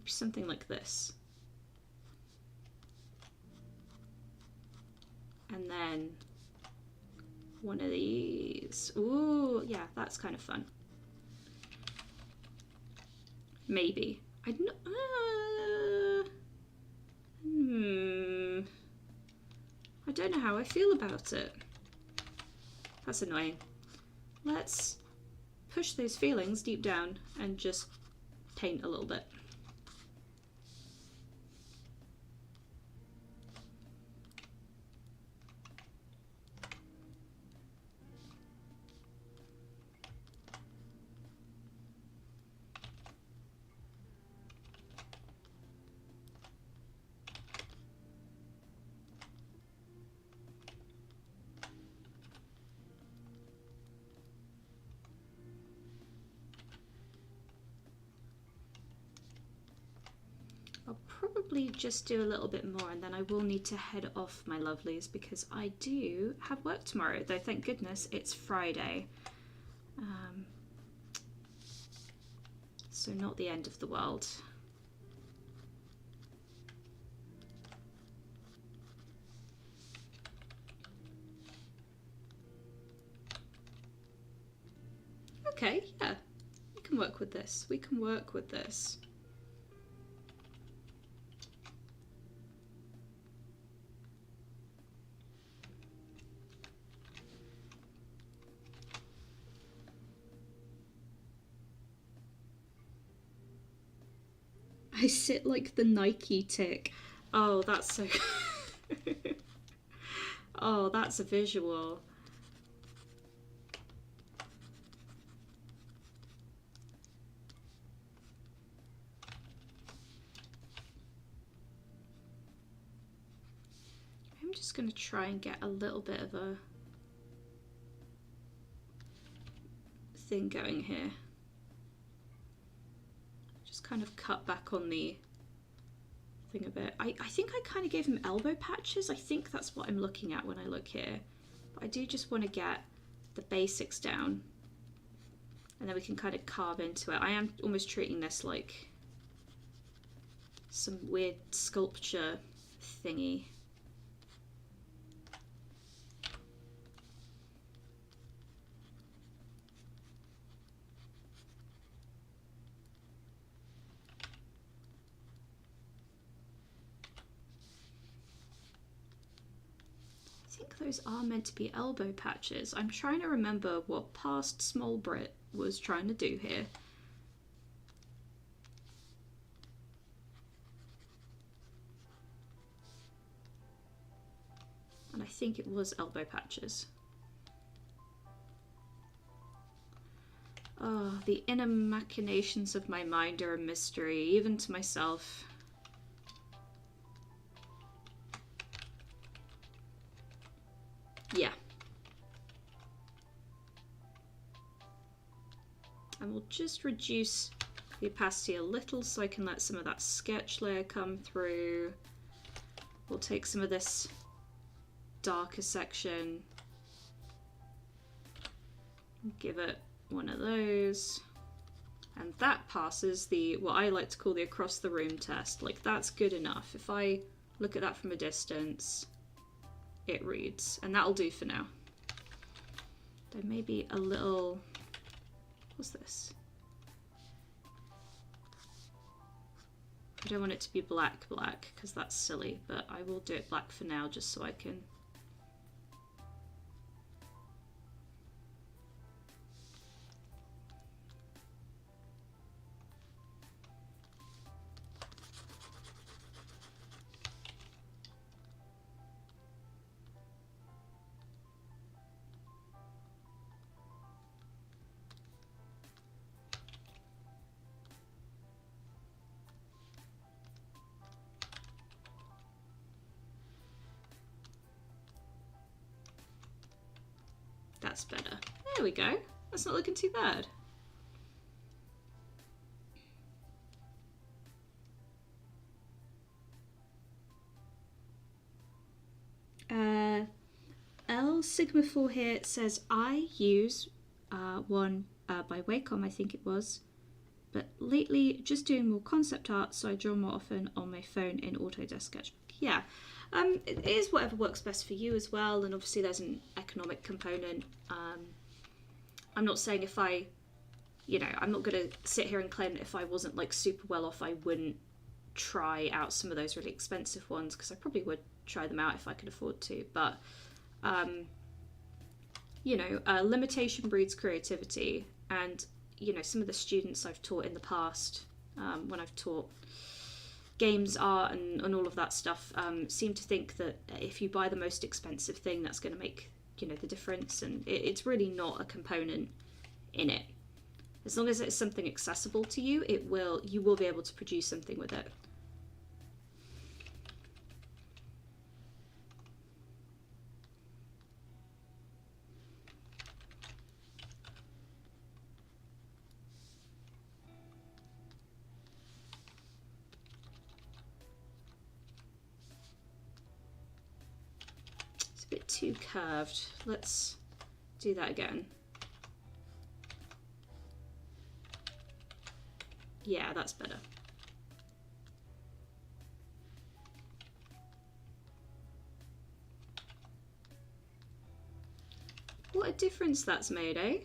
Something like this. And then one of these. Ooh, yeah, that's kind of fun. Maybe. I don't know how I feel about it. That's annoying. Let's push those feelings deep down and just paint a little bit. Probably just do a little bit more and then I will need to head off, my lovelies, because I do have work tomorrow, though thank goodness it's Friday. So not the end of the world. Okay, yeah, we can work with this. We can work with this. I sit like the Nike tick. Oh, that's so... Oh, that's a visual. I'm just going to try and get a little bit of a thing going here. Kind of cut back on the thing a bit. I think I kind of gave him elbow patches. I think that's what I'm looking at when I look here. But I do just want to get the basics down. And then we can kind of carve into it. I am almost treating this like some weird sculpture thingy. Those are meant to be elbow patches. I'm trying to remember what past Small Brit was trying to do here. And I think it was elbow patches. Oh, the inner machinations of my mind are a mystery, even to myself. Yeah. And we'll just reduce the opacity a little so I can let some of that sketch layer come through. We'll take some of this darker section, give it one of those. And that passes the, what I like to call the across the room test. Like, that's good enough. If I look at that from a distance, it reads. And that'll do for now. There may be a little... What's this? I don't want it to be black, because that's silly. But I will do it black for now, just so I can... That's better. There we go. That's not looking too bad. L Sigma 4 here says I use one by Wacom, I think it was, but lately just doing more concept art, so I draw more often on my phone in Autodesk Sketchbook. Yeah, it is whatever works best for you as well, and obviously there's an economic component. I'm not saying if I, you know, I'm not going to sit here and claim that if I wasn't like super well off, I wouldn't try out some of those really expensive ones, because I probably would try them out if I could afford to, but you know, limitation breeds creativity. And you know, some of the students I've taught in the past, when I've taught games art and all of that stuff, seem to think that if you buy the most expensive thing, that's going to make, you know, the difference, and it's really not a component in it. As long as it's something accessible to you, you will be able to produce something with it. It's a bit too curved. Let's do that again. Yeah, that's better. What a difference that's made, eh?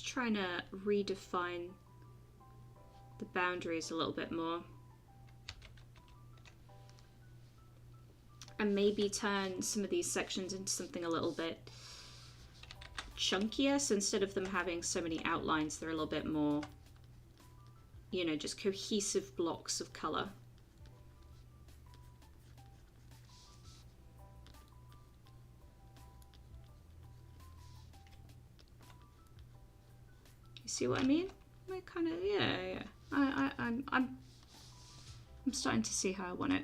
Trying to redefine the boundaries a little bit more, and maybe turn some of these sections into something a little bit chunkier, so instead of them having so many outlines, they're a little bit more, you know, just cohesive blocks of color. See what I mean? I kind of, yeah. I'm starting to see how I want it.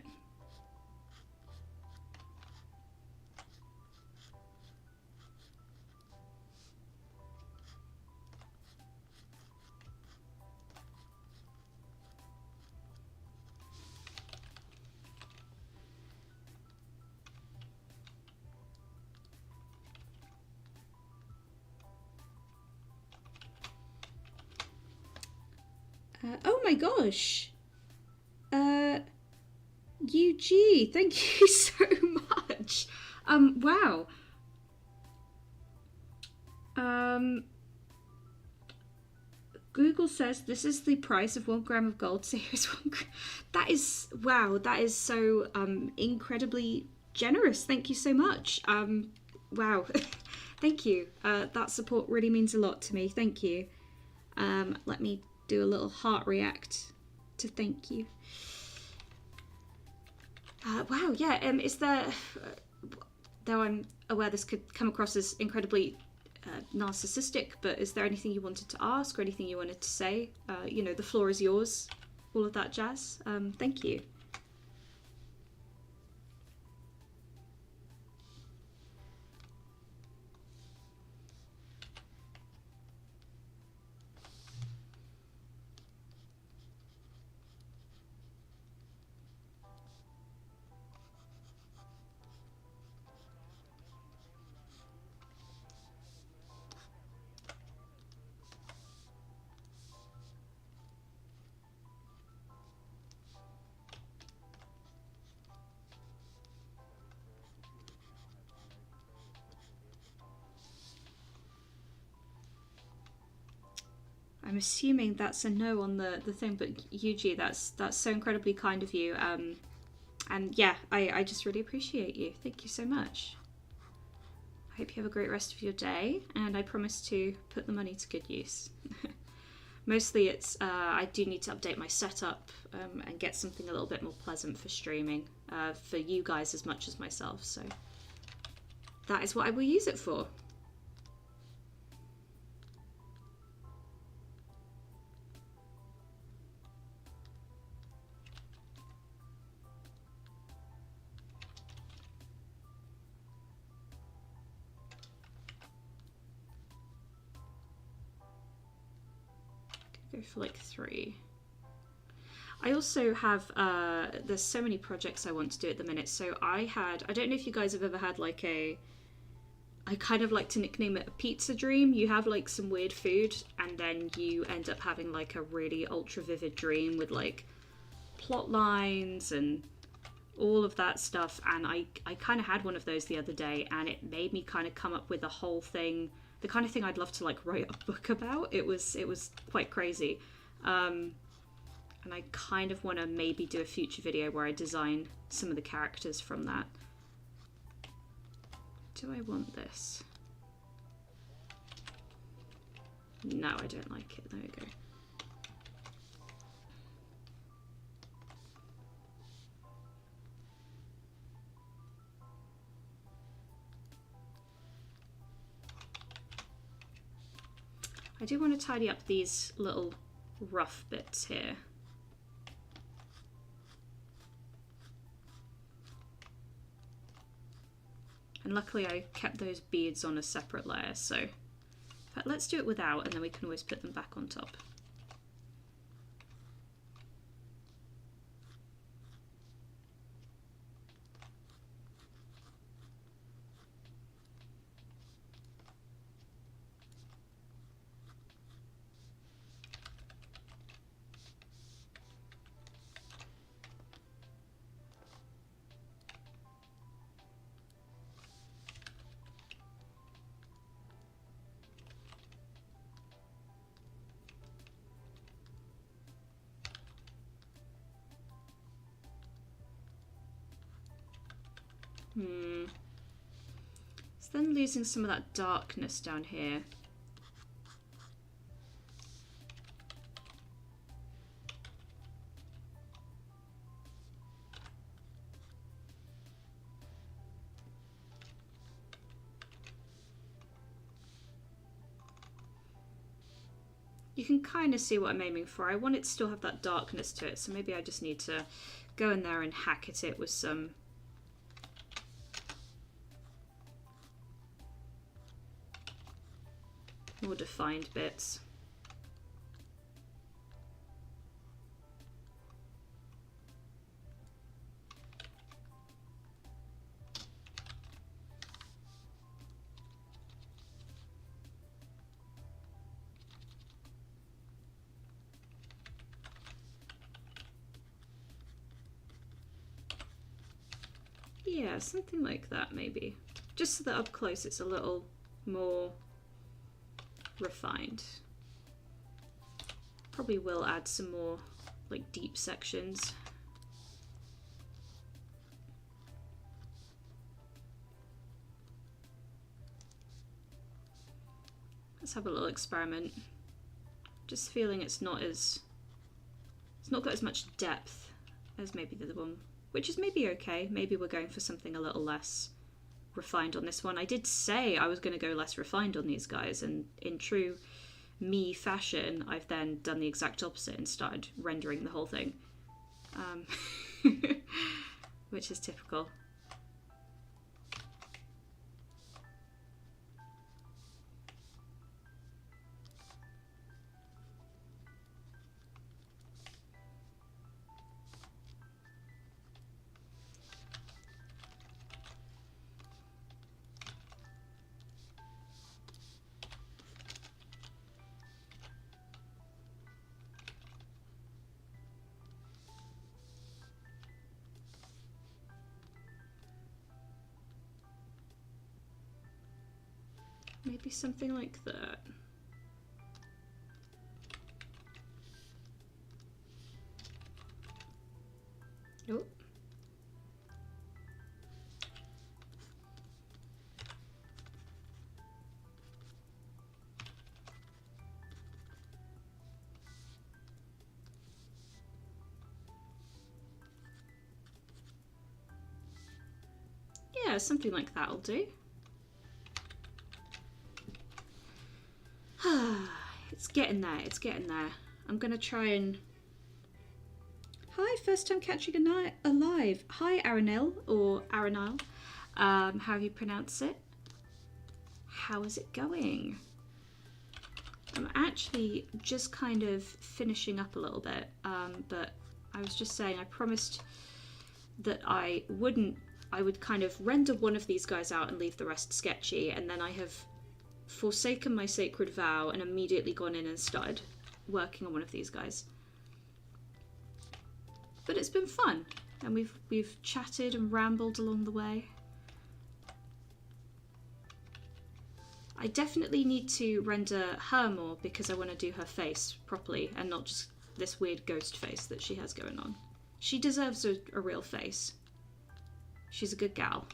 Oh my gosh. UG, thank you so much. Wow. Google says this is the price of 1 gram of gold. So here's 1 gram. That is, wow, that is so incredibly generous. Thank you so much. Wow. Thank you. That support really means a lot to me. Thank you. Let me do a little heart react to thank you. Wow, yeah, is there, though I'm aware this could come across as incredibly narcissistic, but is there anything you wanted to ask or anything you wanted to say? You know, the floor is yours, all of that jazz. Thank you. I'm assuming that's a no on the thing, but Yuji, that's so incredibly kind of you. And yeah, I just really appreciate you. Thank you so much. I hope you have a great rest of your day, and I promise to put the money to good use. Mostly it's, I do need to update my setup and get something a little bit more pleasant for streaming, for you guys as much as myself, so that is what I will use it for. Go for like 3. I also have, there's so many projects I want to do at the minute. So I don't know if you guys have ever had like I kind of like to nickname it a pizza dream. You have like some weird food and then you end up having like a really ultra vivid dream with like plot lines and all of that stuff. And I kind of had one of those the other day and it made me kind of come up with a whole thing, the kind of thing I'd love to like write a book about. It was quite crazy. And I kind of want to maybe do a future video where I design some of the characters from that. Do I want this? No, I don't like it. There we go. I do want to tidy up these little rough bits here. And luckily I kept those beads on a separate layer, so but let's do it without and then we can always put them back on top. It's then losing some of that darkness down here. You can kind of see what I'm aiming for. I want it to still have that darkness to it, so maybe I just need to go in there and hack at it with some more defined bits. Yeah, something like that maybe. Just so that up close it's a little more refined. Probably will add some more like deep sections. Let's have a little experiment. Just feeling it's not got as much depth as maybe the other one, which is maybe okay. Maybe we're going for something a little less refined on this one. I did say I was going to go less refined on these guys, and in true me fashion, I've then done the exact opposite and started rendering the whole thing, which is typical. Maybe something like that. Oh. Yeah, something like that'll do. It's getting there, it's getting there. I'm gonna try and... Hi, first time catching a night alive. Hi, Aranil, or Aranil, however you pronounce it. How is it going? I'm actually just kind of finishing up a little bit, but I was just saying I promised that I would kind of render one of these guys out and leave the rest sketchy, and then I have forsaken my sacred vow and immediately gone in and started working on one of these guys. But it's been fun, and we've chatted and rambled along the way. I definitely need to render her more because I want to do her face properly and not just this weird ghost face that she has going on. She deserves a real face. She's a good gal.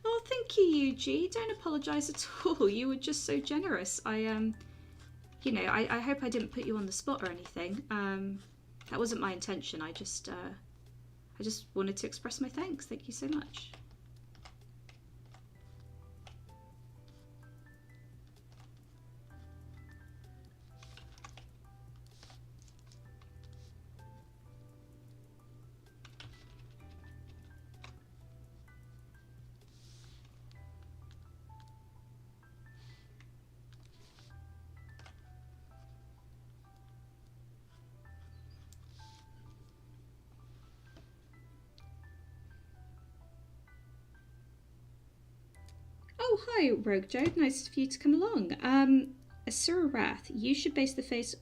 Oh, thank you, Yuji. Don't apologise at all. You were just so generous. You know, I hope I didn't put you on the spot or anything. That wasn't my intention. I just wanted to express my thanks. Thank you so much. Oh, hi, Rogue Jode. Nice for you to come along. Asura Wrath, you should base the face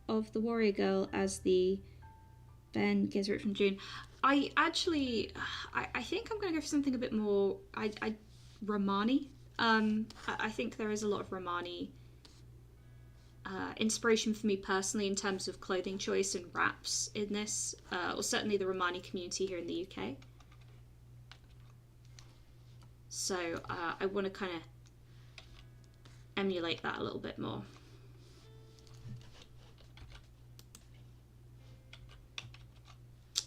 of the warrior girl as the Ben Gesserit from June. I actually, I think I'm going to go for something a bit more, Romani. I think there is a lot of Romani inspiration for me personally in terms of clothing choice and wraps in this, or certainly the Romani community here in the UK. So I want to kind of emulate that a little bit more.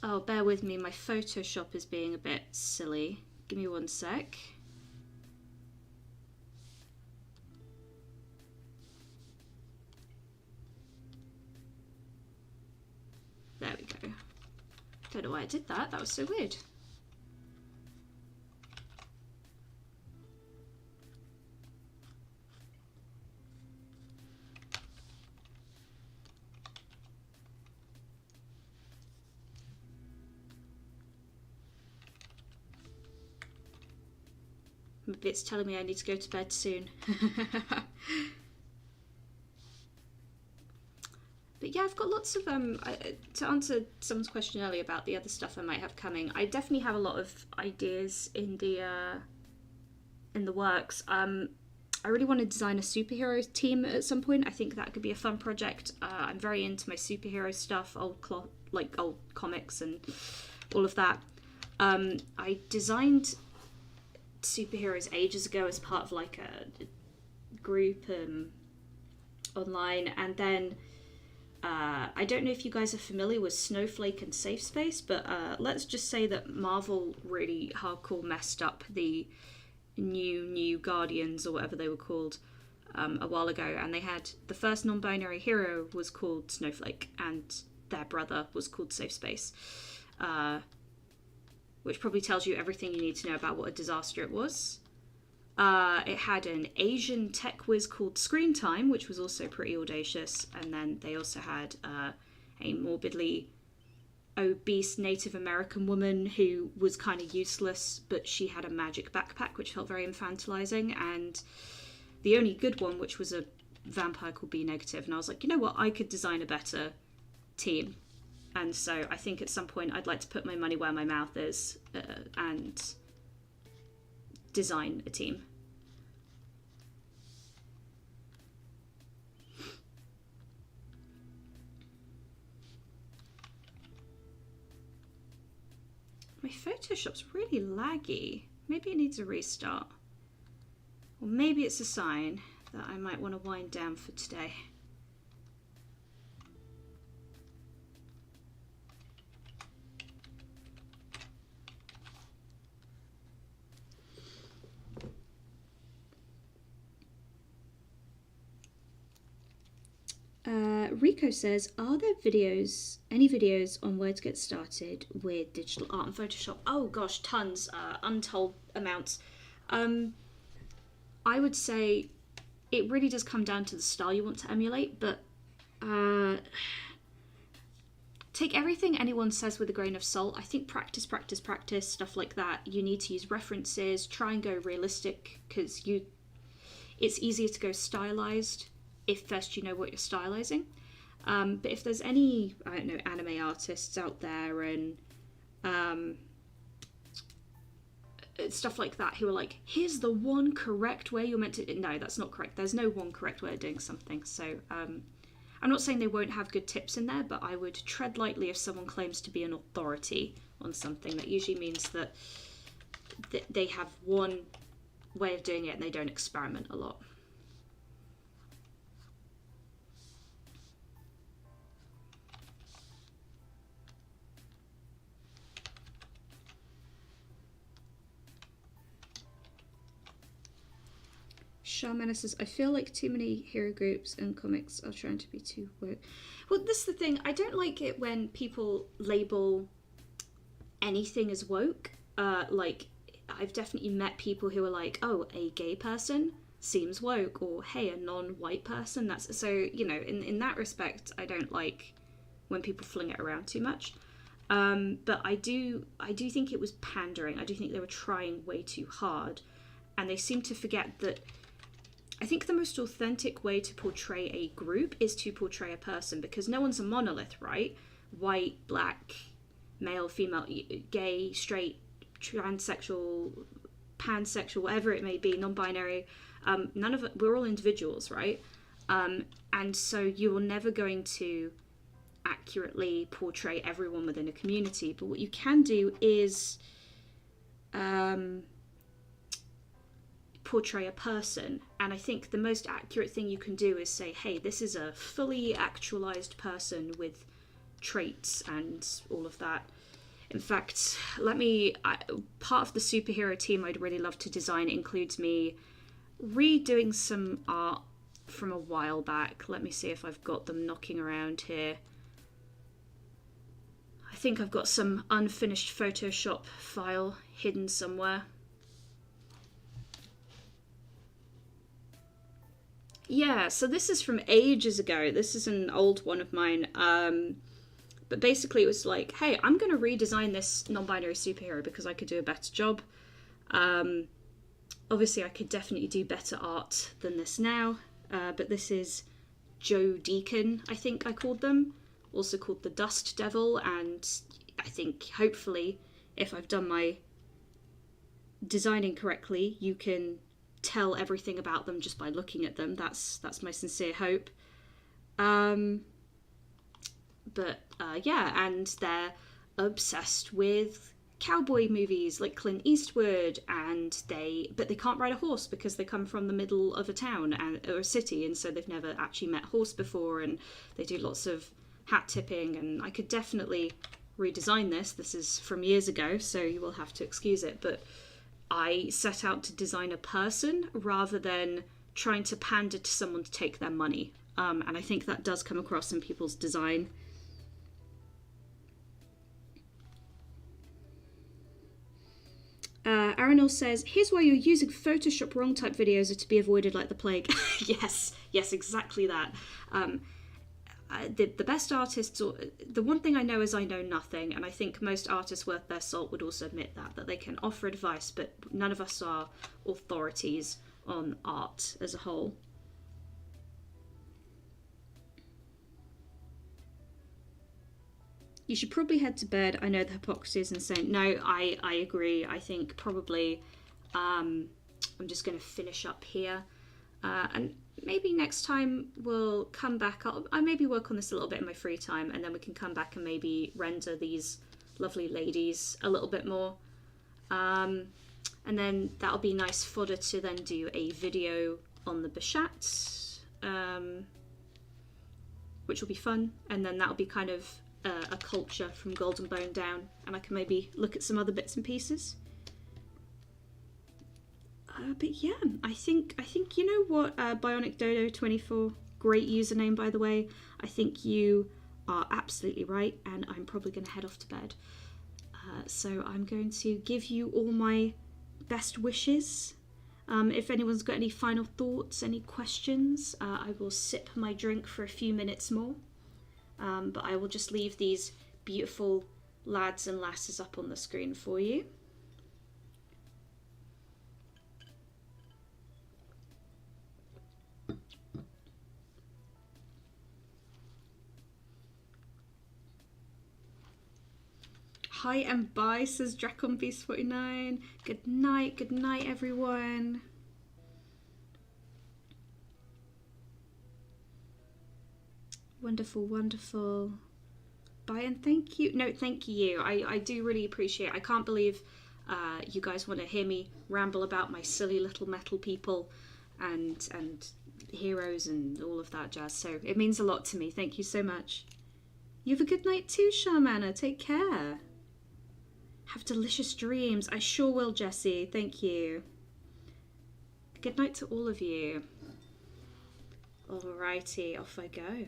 Oh, bear with me, my Photoshop is being a bit silly. Give me one sec. There we go. Don't know why I did that, that was so weird. It's telling me I need to go to bed soon. But yeah, I've got lots of to answer someone's question earlier about the other stuff I might have coming. I definitely have a lot of ideas in the works. I really want to design a superhero team at some point. I think that could be a fun project. I'm very into my superhero stuff, old comics and all of that. I designed superheroes ages ago as part of like a group online, and then I don't know if you guys are familiar with Snowflake and Safe Space, but let's just say that Marvel really hardcore messed up the new Guardians, or whatever they were called, a while ago, and they had the first non-binary hero was called Snowflake, and their brother was called Safe Space, which probably tells you everything you need to know about what a disaster it was. It had an Asian tech whiz called Screen Time, which was also pretty audacious, and then they also had a morbidly obese Native American woman who was kind of useless, but she had a magic backpack, which felt very infantilizing, and the only good one, which was a vampire called B Negative, and I was like, you know what, I could design a better team. And so I think at some point I'd like to put my money where my mouth is and design a team. My Photoshop's really laggy. Maybe it needs a restart. Or maybe it's a sign that I might want to wind down for today. Rico says, are there any videos on where to get started with digital art and Photoshop? Oh gosh, tons, untold amounts. I would say it really does come down to the style you want to emulate, but take everything anyone says with a grain of salt. I think practice, stuff like that. You need to use references, try and go realistic, because it's easier to go stylized if first you know what you're stylizing. But if there's any, I don't know, anime artists out there and stuff like that who are like, here's the one correct way you're meant to... No, that's not correct. There's no one correct way of doing something. So I'm not saying they won't have good tips in there, but I would tread lightly if someone claims to be an authority on something. That usually means that they have one way of doing it and they don't experiment a lot. Shamana says, I feel like too many hero groups and comics are trying to be too woke. Well, this is the thing. I don't like it when people label anything as woke. Like, I've definitely met people who are like, oh, a gay person seems woke, or hey, a non-white person. That's so, you know, in that respect, I don't like when people fling it around too much. But I do think it was pandering. I do think they were trying way too hard, and they seem to forget that. I think the most authentic way to portray a group is to portray a person, because no one's a monolith, right? White, black, male, female, gay, straight, transsexual, pansexual, whatever it may be, non-binary. None of it, we're all individuals, right? And so you're never going to accurately portray everyone within a community, but what you can do is portray a person. And I think the most accurate thing you can do is say, hey, this is a fully actualized person with traits and all of that. In fact, part of the superhero team I'd really love to design includes me redoing some art from a while back. Let me see if I've got them knocking around here. I think I've got some unfinished Photoshop file hidden somewhere. Yeah, so this is from ages ago. This is an old one of mine. But basically it was like, hey, I'm going to redesign this non-binary superhero because I could do a better job. Obviously I could definitely do better art than this now, but this is Joe Deacon, I think I called them, also called the Dust Devil, and I think hopefully if I've done my designing correctly, you can tell everything about them just by looking at them. That's my sincere hope. Yeah, and they're obsessed with cowboy movies like Clint Eastwood, and they can't ride a horse because they come from the middle of a town or a city, and so they've never actually met a horse before, and they do lots of hat tipping. And I could definitely redesign this. This is from years ago, so you will have to excuse it, but I set out to design a person rather than trying to pander to someone to take their money. And I think that does come across in people's design. Aranil says, here's why you're using Photoshop wrong type videos are to be avoided like the plague. Yes, exactly that. The best artists, or the one thing I know is I know nothing, and I think most artists worth their salt would also admit that they can offer advice, but none of us are authorities on art as a whole. You should probably head to bed. I know the hypocrisy is insane. No, I agree. I think probably I'm just going to finish up here. And maybe next time we'll come back. I maybe work on this a little bit in my free time, and then we can come back and maybe render these lovely ladies a little bit more. And then that'll be nice fodder to then do a video on the Bachats, which will be fun. And then that'll be kind of a culture from Golden Bone down, and I can maybe look at some other bits and pieces. But yeah, I think you know what, Bionic Dodo 24, great username by the way. I think you are absolutely right, and I'm probably going to head off to bed. So I'm going to give you all my best wishes. If anyone's got any final thoughts, any questions, I will sip my drink for a few minutes more. But I will just leave these beautiful lads and lasses up on the screen for you. Hi and bye, says Dracon Beast 49. Good night everyone. Wonderful, wonderful. Bye and thank you. No, thank you. I do really appreciate it. I can't believe you guys want to hear me ramble about my silly little metal people and heroes and all of that jazz. So it means a lot to me. Thank you so much. You have a good night too, Sharmana. Take care. Have delicious dreams. I sure will, Jessie. Thank you. Good night to all of you. Alrighty, off I go.